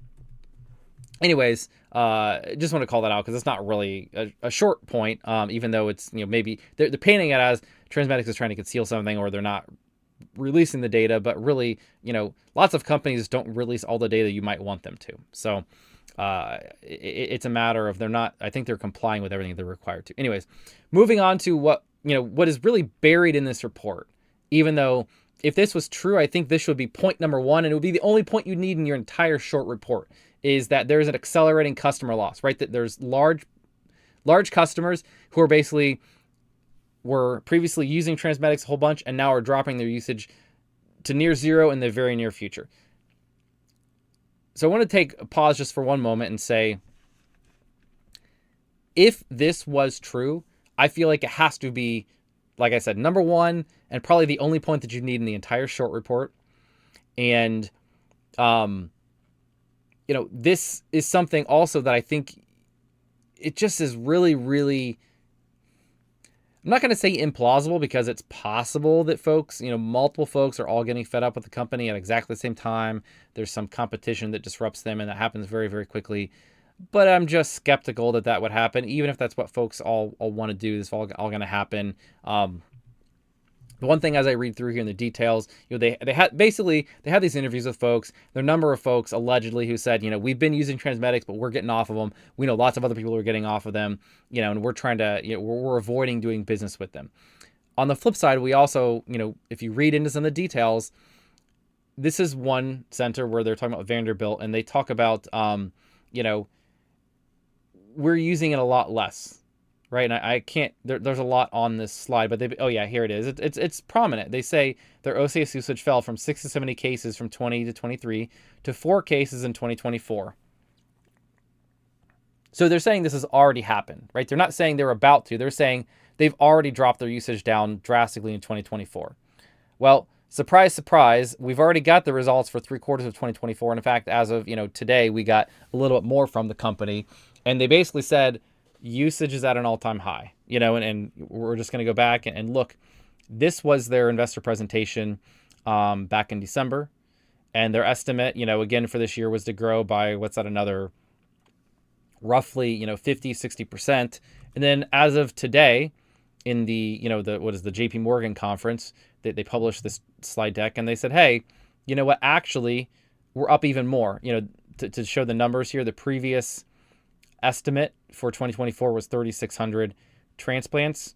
[SPEAKER 1] Anyways, just want to call that out because it's not really a short point, even though it's, maybe they're painting it as TransMedics is trying to conceal something, or they're not releasing the data, but really, lots of companies don't release all the data you might want them to. So it's a matter of I think they're complying with everything they're required to. Anyways, moving on to what is really buried in this report, even though if this was true, I think this should be point number one, and it would be the only point you need in your entire short report, is that there's an accelerating customer loss, right? That there's large customers who are basically were previously using TransMedics a whole bunch and now are dropping their usage to near zero in the very near future. So I want to take a pause just for one moment and say, if this was true, I feel like it has to be, like I said, number one, and probably the only point that you need in the entire short report. And, this is something also that I think it just is really, really, I'm not going to say implausible, because it's possible that folks, multiple folks are all getting fed up with the company at exactly the same time. There's some competition that disrupts them, and that happens very, very quickly. But I'm just skeptical that that would happen, even if that's what folks all want to do. This is all going to happen. The one thing, as I read through here in the details, they had these interviews with folks. There are a number of folks allegedly who said, we've been using TransMedics, but we're getting off of them. We know lots of other people who are getting off of them, and we're trying to, we're avoiding doing business with them. On the flip side, we also, if you read into some of the details, this is one center where they're talking about Vanderbilt, and they talk about, we're using it a lot less. Right, and I can't. There's a lot on this slide, but here it is. It's prominent. They say their OCS usage fell from 6 to 70 cases from 20 to 23 to 4 cases in 2024. So they're saying this has already happened, right? They're not saying they're about to. They're saying they've already dropped their usage down drastically in 2024. Well, surprise, surprise, we've already got the results for 3 quarters of 2024. And in fact, as of today, we got a little bit more from the company, and they basically said usage is at an all-time high, and we're just going to go back and look. This was their investor presentation back in December, and their estimate, again, for this year was to grow by, another roughly, 50, 60%. And then as of today, in the, the JP Morgan conference, they published this slide deck, and they said, hey, you know what, actually, we're up even more. To show the numbers here, the previous estimate for 2024 was 3,600 transplants.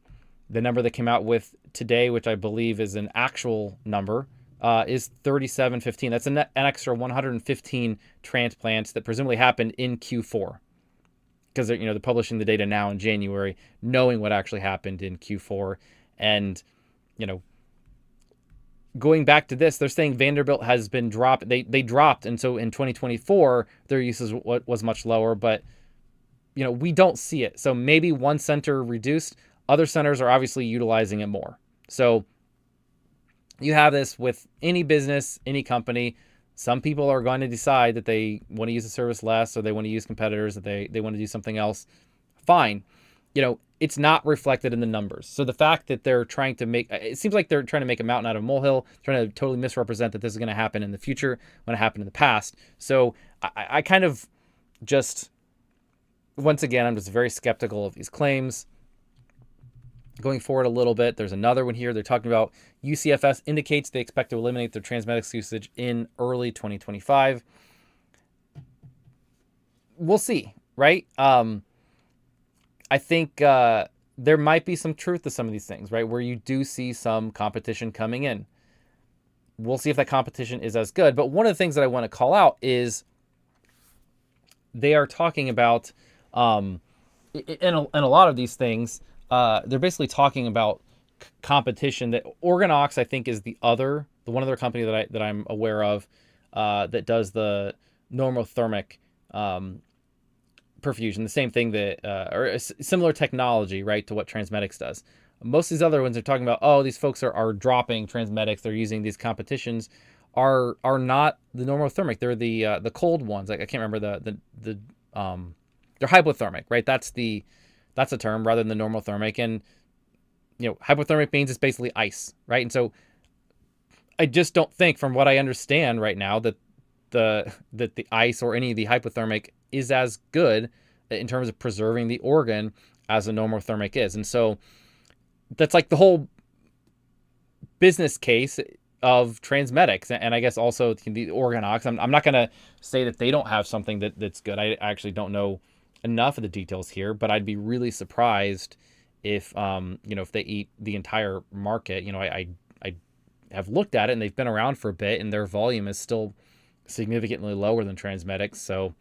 [SPEAKER 1] The number they came out with today, which I believe is an actual number, is 3,715. That's an extra 115 transplants that presumably happened in Q4, because they're publishing the data now in January, knowing what actually happened in Q4. And going back to this, they're saying Vanderbilt has been dropped. They dropped, and so in 2024 their usage was much lower, but we don't see it. So maybe one center reduced, other centers are obviously utilizing it more. So you have this with any business, any company. Some people are going to decide that they want to use the service less, or they want to use competitors, that they want to do something else. Fine. It's not reflected in the numbers. So the fact that they're trying to it seems like they're trying to make a mountain out of a molehill, trying to totally misrepresent that this is going to happen in the future when it happened in the past. So I kind of just, once again, I'm just very skeptical of these claims. Going forward a little bit, there's another one here. They're talking about UCFS indicates they expect to eliminate their TransMedics usage in early 2025. We'll see, right? I think there might be some truth to some of these things, right? Where you do see some competition coming in. We'll see if that competition is as good. But one of the things that I want to call out is they are talking about, in a lot of these things, they're basically talking about competition. That OrganOx, I think, is the one other company that I'm aware of that does the normothermic perfusion, the same thing that or a similar technology, right, to what TransMedics does. Most of these other ones are talking about, these folks are dropping TransMedics. They're using these competitions. Are not the normothermic. They're the cold ones. Like, I can't remember they're hypothermic, right? That's the term rather than the normothermic. And hypothermic means it's basically ice, right? And so I just don't think, from what I understand right now, that the ice or any of the hypothermic is as good in terms of preserving the organ as a normothermic is. And so that's like the whole business case of TransMedics, and I guess also the OrganOx. I'm not going to say that they don't have something that's good. I actually don't know enough of the details here, but I'd be really surprised if if they eat the entire market. I have looked at it, and they've been around for a bit, and their volume is still significantly lower than TransMedics. So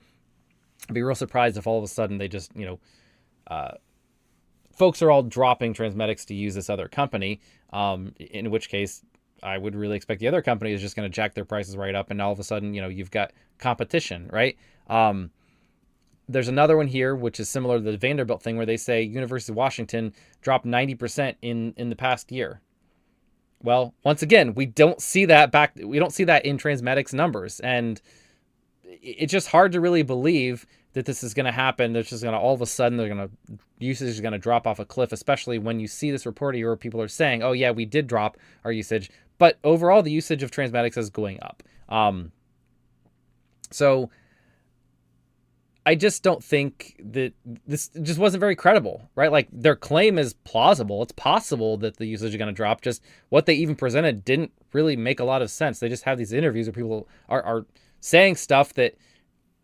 [SPEAKER 1] I'd be real surprised if all of a sudden they just folks are all dropping TransMedics to use this other company. In which case, I would really expect the other company is just going to jack their prices right up, and all of a sudden, you've got competition, right? There's another one here, which is similar to the Vanderbilt thing, where they say University of Washington dropped 90% in the past year. Well, once again, we don't see that in TransMedics numbers, and it's just hard to really believe that this is going to happen. There's just going to all of a sudden usage is going to drop off a cliff, especially when you see this report here where people are saying, "Oh yeah, we did drop our usage," but overall the usage of TransMedics is going up. So I just don't think that this just wasn't very credible, right? Like, their claim is plausible. It's possible that the usage is going to drop. Just what they even presented didn't really make a lot of sense. They just have these interviews where people are saying stuff that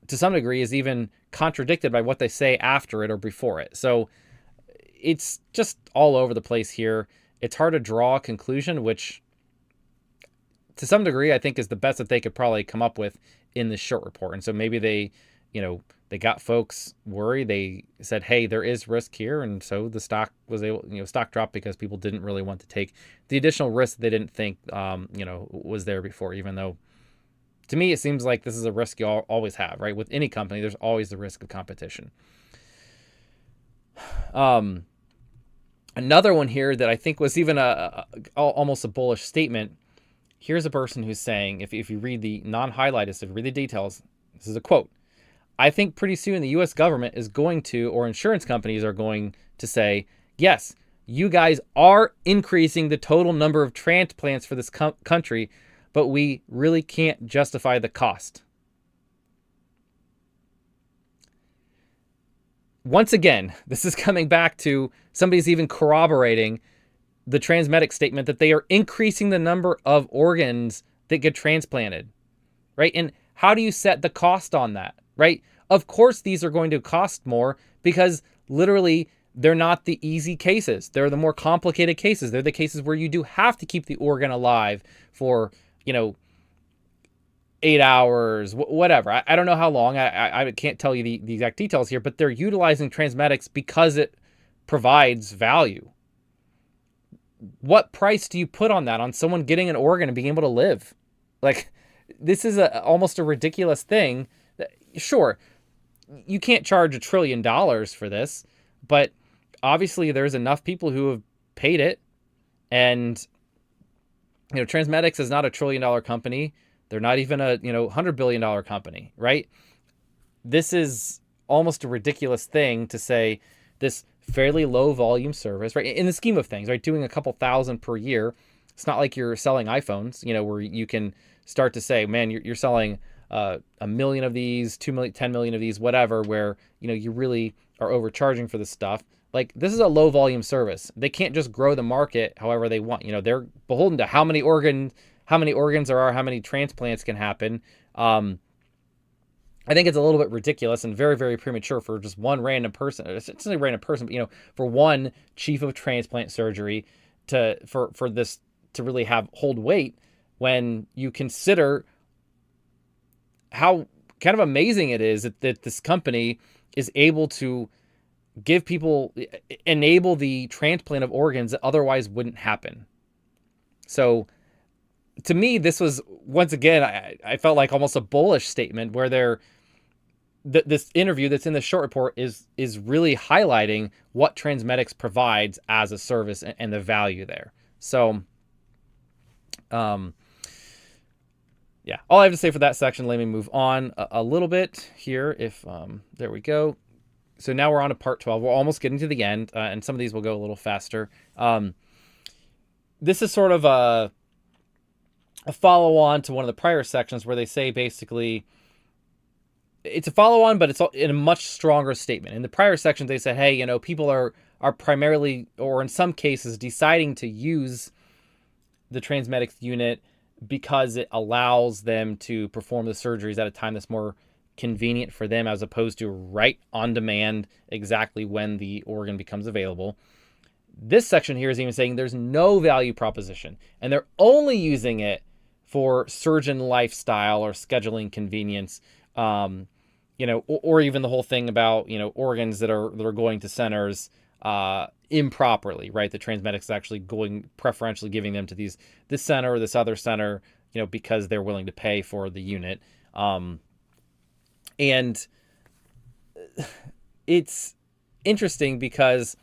[SPEAKER 1] to some degree is even contradicted by what they say after it or before it. So it's just all over the place here. It's hard to draw a conclusion, which to some degree I think is the best that they could probably come up with in this short report. And so maybe they got folks worried. They said, hey, there is risk here. And so the stock was stock dropped because people didn't really want to take the additional risk they didn't think, was there before, even though to me, it seems like this is a risk you always have, right? With any company, there's always the risk of competition. Another one here that I think was even almost a bullish statement. Here's a person who's saying, if you read the non-highlighted, if you read the details, this is a quote. I think pretty soon the U.S. government is going to, or insurance companies are going to say, yes, you guys are increasing the total number of transplants for this country, but we really can't justify the cost. Once again, this is coming back to somebody's even corroborating the TransMedics statement that they are increasing the number of organs that get transplanted, right? And how do you set the cost on that, right? Of course, these are going to cost more because literally they're not the easy cases. They're the more complicated cases. They're the cases where you do have to keep the organ alive for 8 hours, whatever. I don't know how long. I can't tell you the exact details here, but they're utilizing TransMedics because it provides value. What price do you put on that, on someone getting an organ and being able to live? Like, this is almost a ridiculous thing. Sure, you can't charge $1 trillion for this, but obviously there's enough people who have paid it. And TransMedics is not a $1 trillion company. They're not even a $100 billion company, right? This is almost a ridiculous thing to say. This fairly low volume service, right? In the scheme of things, right? Doing a couple thousand per year. It's not like you're selling iPhones, where you can start to say, man, you're selling 1 million of these, 2 million, 10 million of these, whatever, where, you really are overcharging for this stuff. Like, this is a low volume service. They can't just grow the market however they want. They're beholden to how many organs there are, how many transplants can happen. I think it's a little bit ridiculous and very, very premature for just one random person. It's not a random person, but for one chief of transplant surgery for this to really hold weight when you consider how kind of amazing it is that this company is able to enable the transplant of organs that otherwise wouldn't happen. So to me, this was, once again, I felt like almost a bullish statement where this interview that's in the short report is really highlighting what TransMedics provides as a service and the value there. So, yeah, all I have to say for that section. Let me move on a little bit here. There we go. So now we're on to part 12. We're almost getting to the end, and some of these will go a little faster. This is sort of a follow-on to one of the prior sections where they say basically it's a follow-on, but it's in a much stronger statement. In the prior sections, they said, hey, people are primarily, or in some cases, deciding to use the TransMedics unit because it allows them to perform the surgeries at a time that's more convenient for them, as opposed to right on demand exactly when the organ becomes available. This section here is even saying there's no value proposition, and they're only using it for surgeon lifestyle or scheduling convenience, or even the whole thing about, organs that are going to centers improperly, right? The TransMedics is actually preferentially giving them to this center or this other center, because they're willing to pay for the unit. And it's interesting because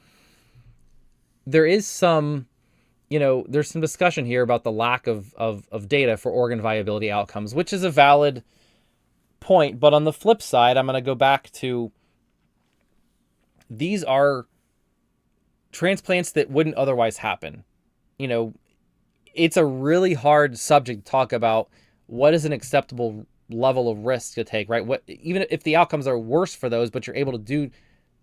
[SPEAKER 1] there is some, there's some discussion here about the lack of data for organ viability outcomes, which is a valid point. But on the flip side, I'm going to go back to, these are transplants that wouldn't otherwise happen. It's a really hard subject to talk about. What is an acceptable level of risk to take, right? Even if the outcomes are worse for those, but you're able to do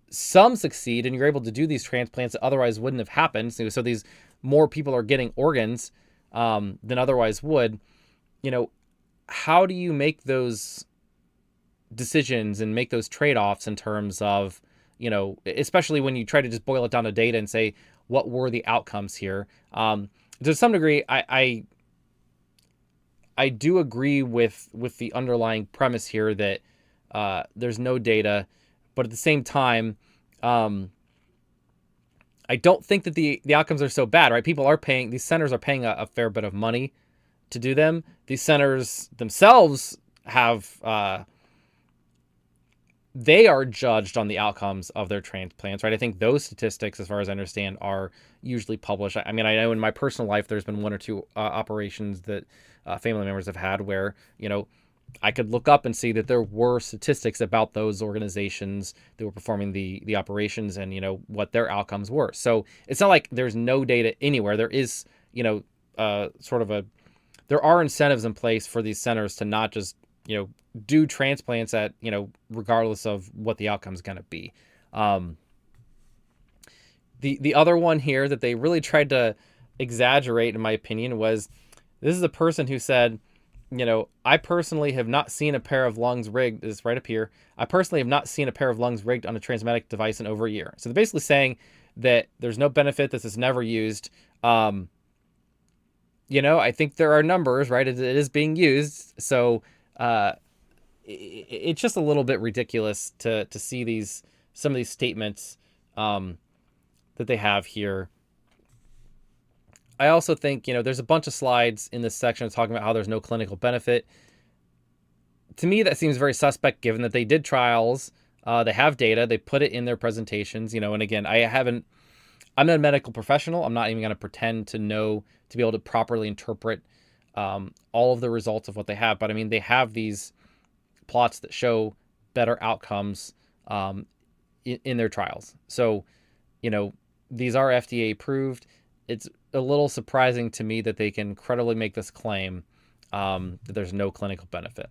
[SPEAKER 1] some succeed and you're able to do these transplants that otherwise wouldn't have happened. So these more people are getting organs than otherwise would. How do you make those decisions and make those trade-offs in terms of, especially when you try to just boil it down to data and say, what were the outcomes here? To some degree, I do agree with the underlying premise here that there's no data, but at the same time, I don't think that the outcomes are so bad, right? These centers are paying a fair bit of money to do them. These centers themselves have, they are judged on the outcomes of their transplants, right? I think those statistics, as far as I understand, are usually published. I mean, I know in my personal life, there's been one or two operations that family members have had where, I could look up and see that there were statistics about those organizations that were performing the operations and, what their outcomes were. So it's not like there's no data anywhere. There is, there are incentives in place for these centers to not just, do transplants at, regardless of what the outcome is going to be. The other one here that they really tried to exaggerate, in my opinion, was, this is a person who said, I personally have not seen a pair of lungs rigged. This is right up here. I personally have not seen a pair of lungs rigged on a TransMedics device in over a year. So they're basically saying that there's no benefit. This is never used. I think there are numbers, right? It is being used. So it's just a little bit ridiculous to see some of these statements that they have here. I also think, there's a bunch of slides in this section talking about how there's no clinical benefit. To me, that seems very suspect, given that they did trials. They have data. They put it in their presentations, and again, I'm not a medical professional. I'm not even going to pretend to be able to properly interpret all of the results of what they have. But I mean, they have these plots that show better outcomes in their trials. So, these are FDA approved. It's a little surprising to me that they can credibly make this claim that there's no clinical benefit.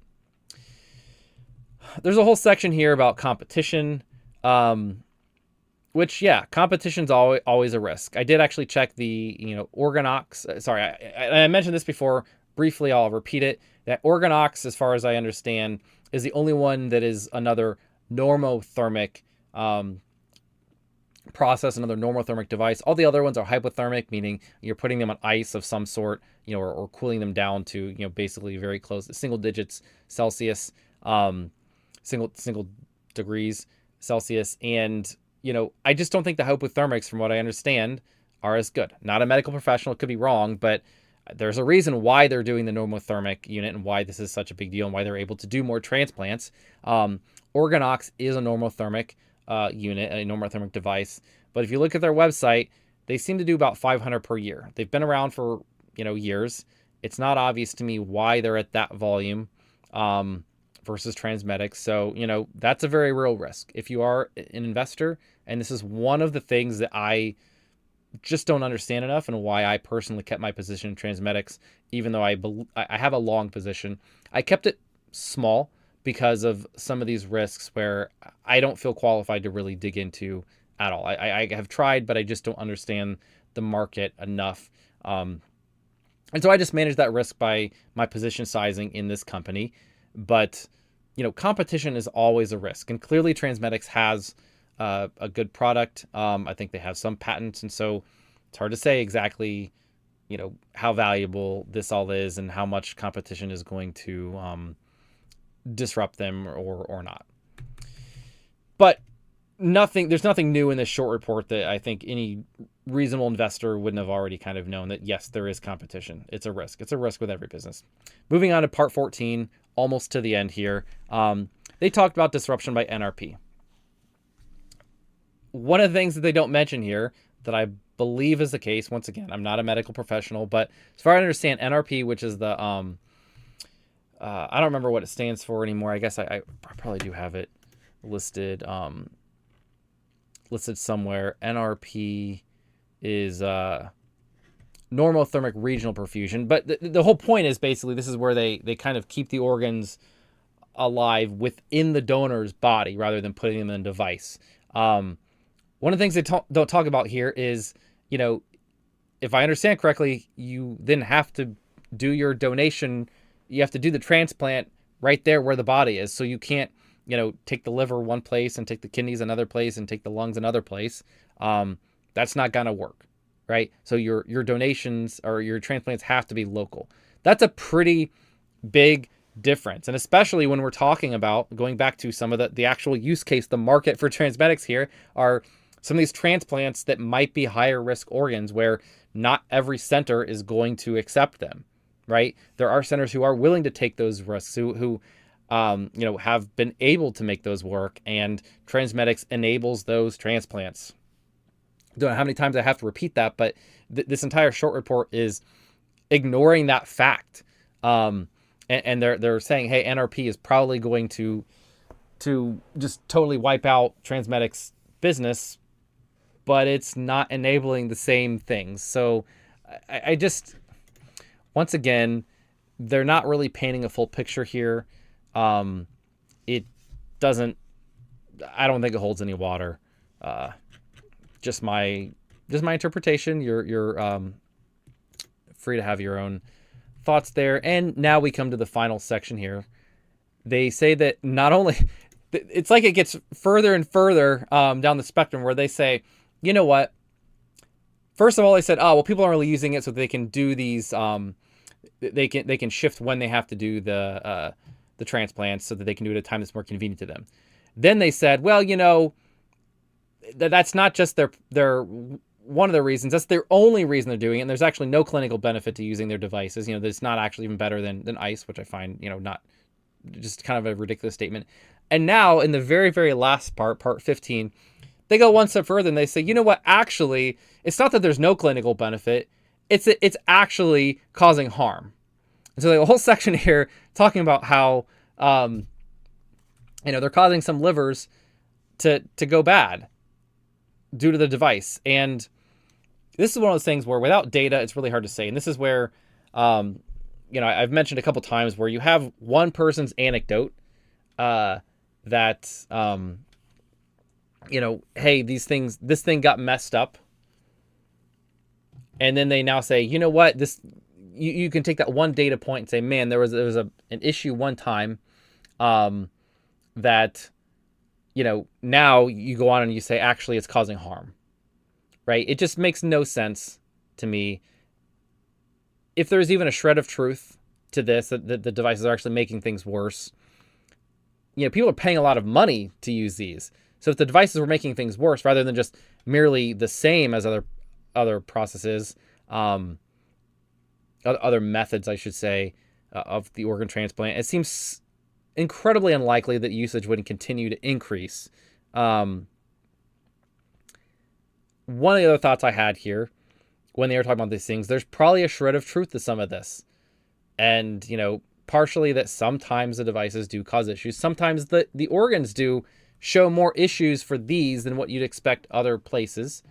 [SPEAKER 1] There's a whole section here about competition, which, yeah, competition's always a risk. I did actually check the, Organox. Sorry, I mentioned this before. Briefly, I'll repeat it. That Organox, as far as I understand, is the only one that is another normothermic process, another normothermic device. All the other ones are hypothermic, meaning you're putting them on ice of some sort, or cooling them down to, basically very close to single digits Celsius, single degrees Celsius. And, I just don't think the hypothermics, from what I understand, are as good. Not a medical professional, could be wrong, but there's a reason why they're doing the normothermic unit and why this is such a big deal and why they're able to do more transplants. Organox is a normothermic unit, a normothermic device. But if you look at their website, they seem to do about 500 per year. They've been around for, years. It's not obvious to me why they're at that volume versus TransMedics. So, that's a very real risk. If you are an investor, and this is one of the things that I just don't understand enough and why I personally kept my position in TransMedics, even though I have a long position. I kept it small because of some of these risks where I don't feel qualified to really dig into at all. I have tried, but I just don't understand the market enough. And so I just manage that risk by my position sizing in this company. But, competition is always a risk. And clearly TransMedics has a good product. I think they have some patents. And so it's hard to say exactly, how valuable this all is and how much competition is going to disrupt them or not. But there's nothing new in this short report that I think any reasonable investor wouldn't have already kind of known that, yes, there is competition. It's a risk. It's a risk with every business. Moving on to part 14, almost to the end here. They talked about disruption by NRP. one of the things that they don't mention here that I believe is the case, once again, I'm not a medical professional, but as far as I understand, NRP, which is the, I don't remember what it stands for anymore. I guess I probably do have it listed, listed somewhere. NRP is normothermic regional perfusion. But the whole point is basically this is where they kind of keep the organs alive within the donor's body rather than putting them in a device. One of the things they don't talk about here is, if I understand correctly, you then have to do your donation. You have to do the transplant right there where the body is. So you can't, take the liver one place and take the kidneys another place and take the lungs another place. That's not going to work, right? So your donations or your transplants have to be local. That's a pretty big difference. And especially when we're talking about going back to some of the actual use case, the market for TransMedics here are some of these transplants that might be higher risk organs where not every center is going to accept them, right? There are centers who are willing to take those risks, who have been able to make those work, and TransMedics enables those transplants. Don't know how many times I have to repeat that, but this entire short report is ignoring that fact. And they're saying, hey, NRP is probably going to just totally wipe out TransMedics business, but it's not enabling the same things. So I just, once again, they're not really painting a full picture here. It doesn't, I don't think it holds any water. Just my interpretation. You're free to have your own thoughts there. And now we come to the final section here. They say that not only, it's like it gets further and further down the spectrum where they say, you know what? First of all, they said, oh, well, people aren't really using it so they can do these, they can shift when they have to do the transplants so that they can do it at a time that's more convenient to them. Then they said, well, that's not just their one of the reasons. That's their only reason they're doing it. And there's actually no clinical benefit to using their devices. That it's not actually even better than ice, which I find, not just kind of a ridiculous statement. And now in the very, very last part 15, they go one step further and they say, you know what? Actually, it's not that there's no clinical benefit. It's actually causing harm. And so the whole section here talking about how, they're causing some livers to go bad due to the device. And this is one of those things where without data, it's really hard to say. And this is where, I've mentioned a couple times where you have one person's anecdote that, hey, this thing got messed up. And then they now say, you know what, you can take that one data point and say, man, there was an issue one time that, now you go on and you say, actually, it's causing harm, right? It just makes no sense to me. If there's even a shred of truth to this, that the devices are actually making things worse, people are paying a lot of money to use these. So if the devices were making things worse, rather than just merely the same as other processes, other methods, I should say, of the organ transplant, it seems incredibly unlikely that usage would continue to increase. One of the other thoughts I had here when they were talking about these things, there's probably a shred of truth to some of this. And, partially that sometimes the devices do cause issues. Sometimes the organs do show more issues for these than what you'd expect other places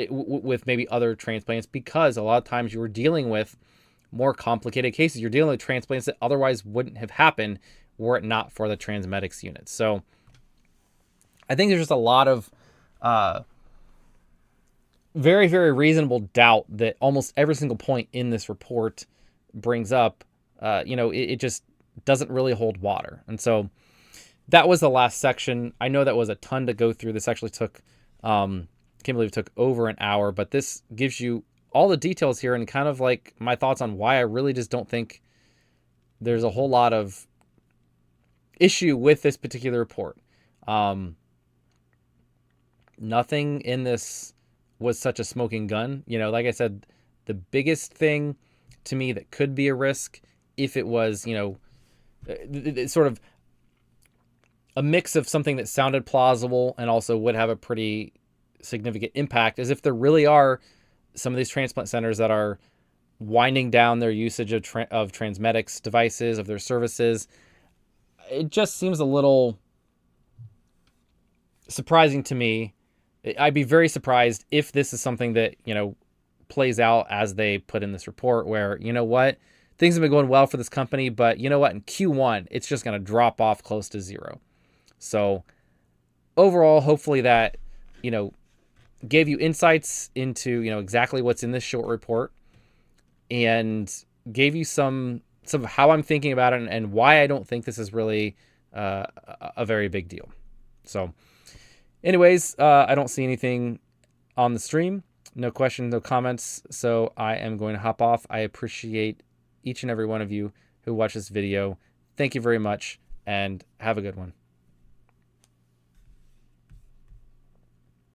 [SPEAKER 1] with maybe other transplants, because a lot of times you were dealing with more complicated cases. You're dealing with transplants that otherwise wouldn't have happened were it not for the TransMedics unit. So I think there's just a lot of very, very reasonable doubt that almost every single point in this report brings up. It just doesn't really hold water. And so that was the last section. I know that was a ton to go through. This actually took, can't believe it took over an hour, but this gives you all the details here and kind of like my thoughts on why I really just don't think there's a whole lot of issue with this particular report. Nothing in this was such a smoking gun. Like I said, the biggest thing to me that could be a risk if it was, it's sort of a mix of something that sounded plausible and also would have a pretty significant impact is if there really are some of these transplant centers that are winding down their usage of TransMedics devices, of their services. It just seems a little surprising to me. I'd be very surprised if this is something that, plays out as they put in this report where, things have been going well for this company, but in Q1, it's just going to drop off close to zero. So overall, hopefully that, gave you insights into, exactly what's in this short report and gave you some of how I'm thinking about it and why I don't think this is really a very big deal. So anyways, I don't see anything on the stream. No questions, no comments. So I am going to hop off. I appreciate each and every one of you who watch this video. Thank you very much and have a good one.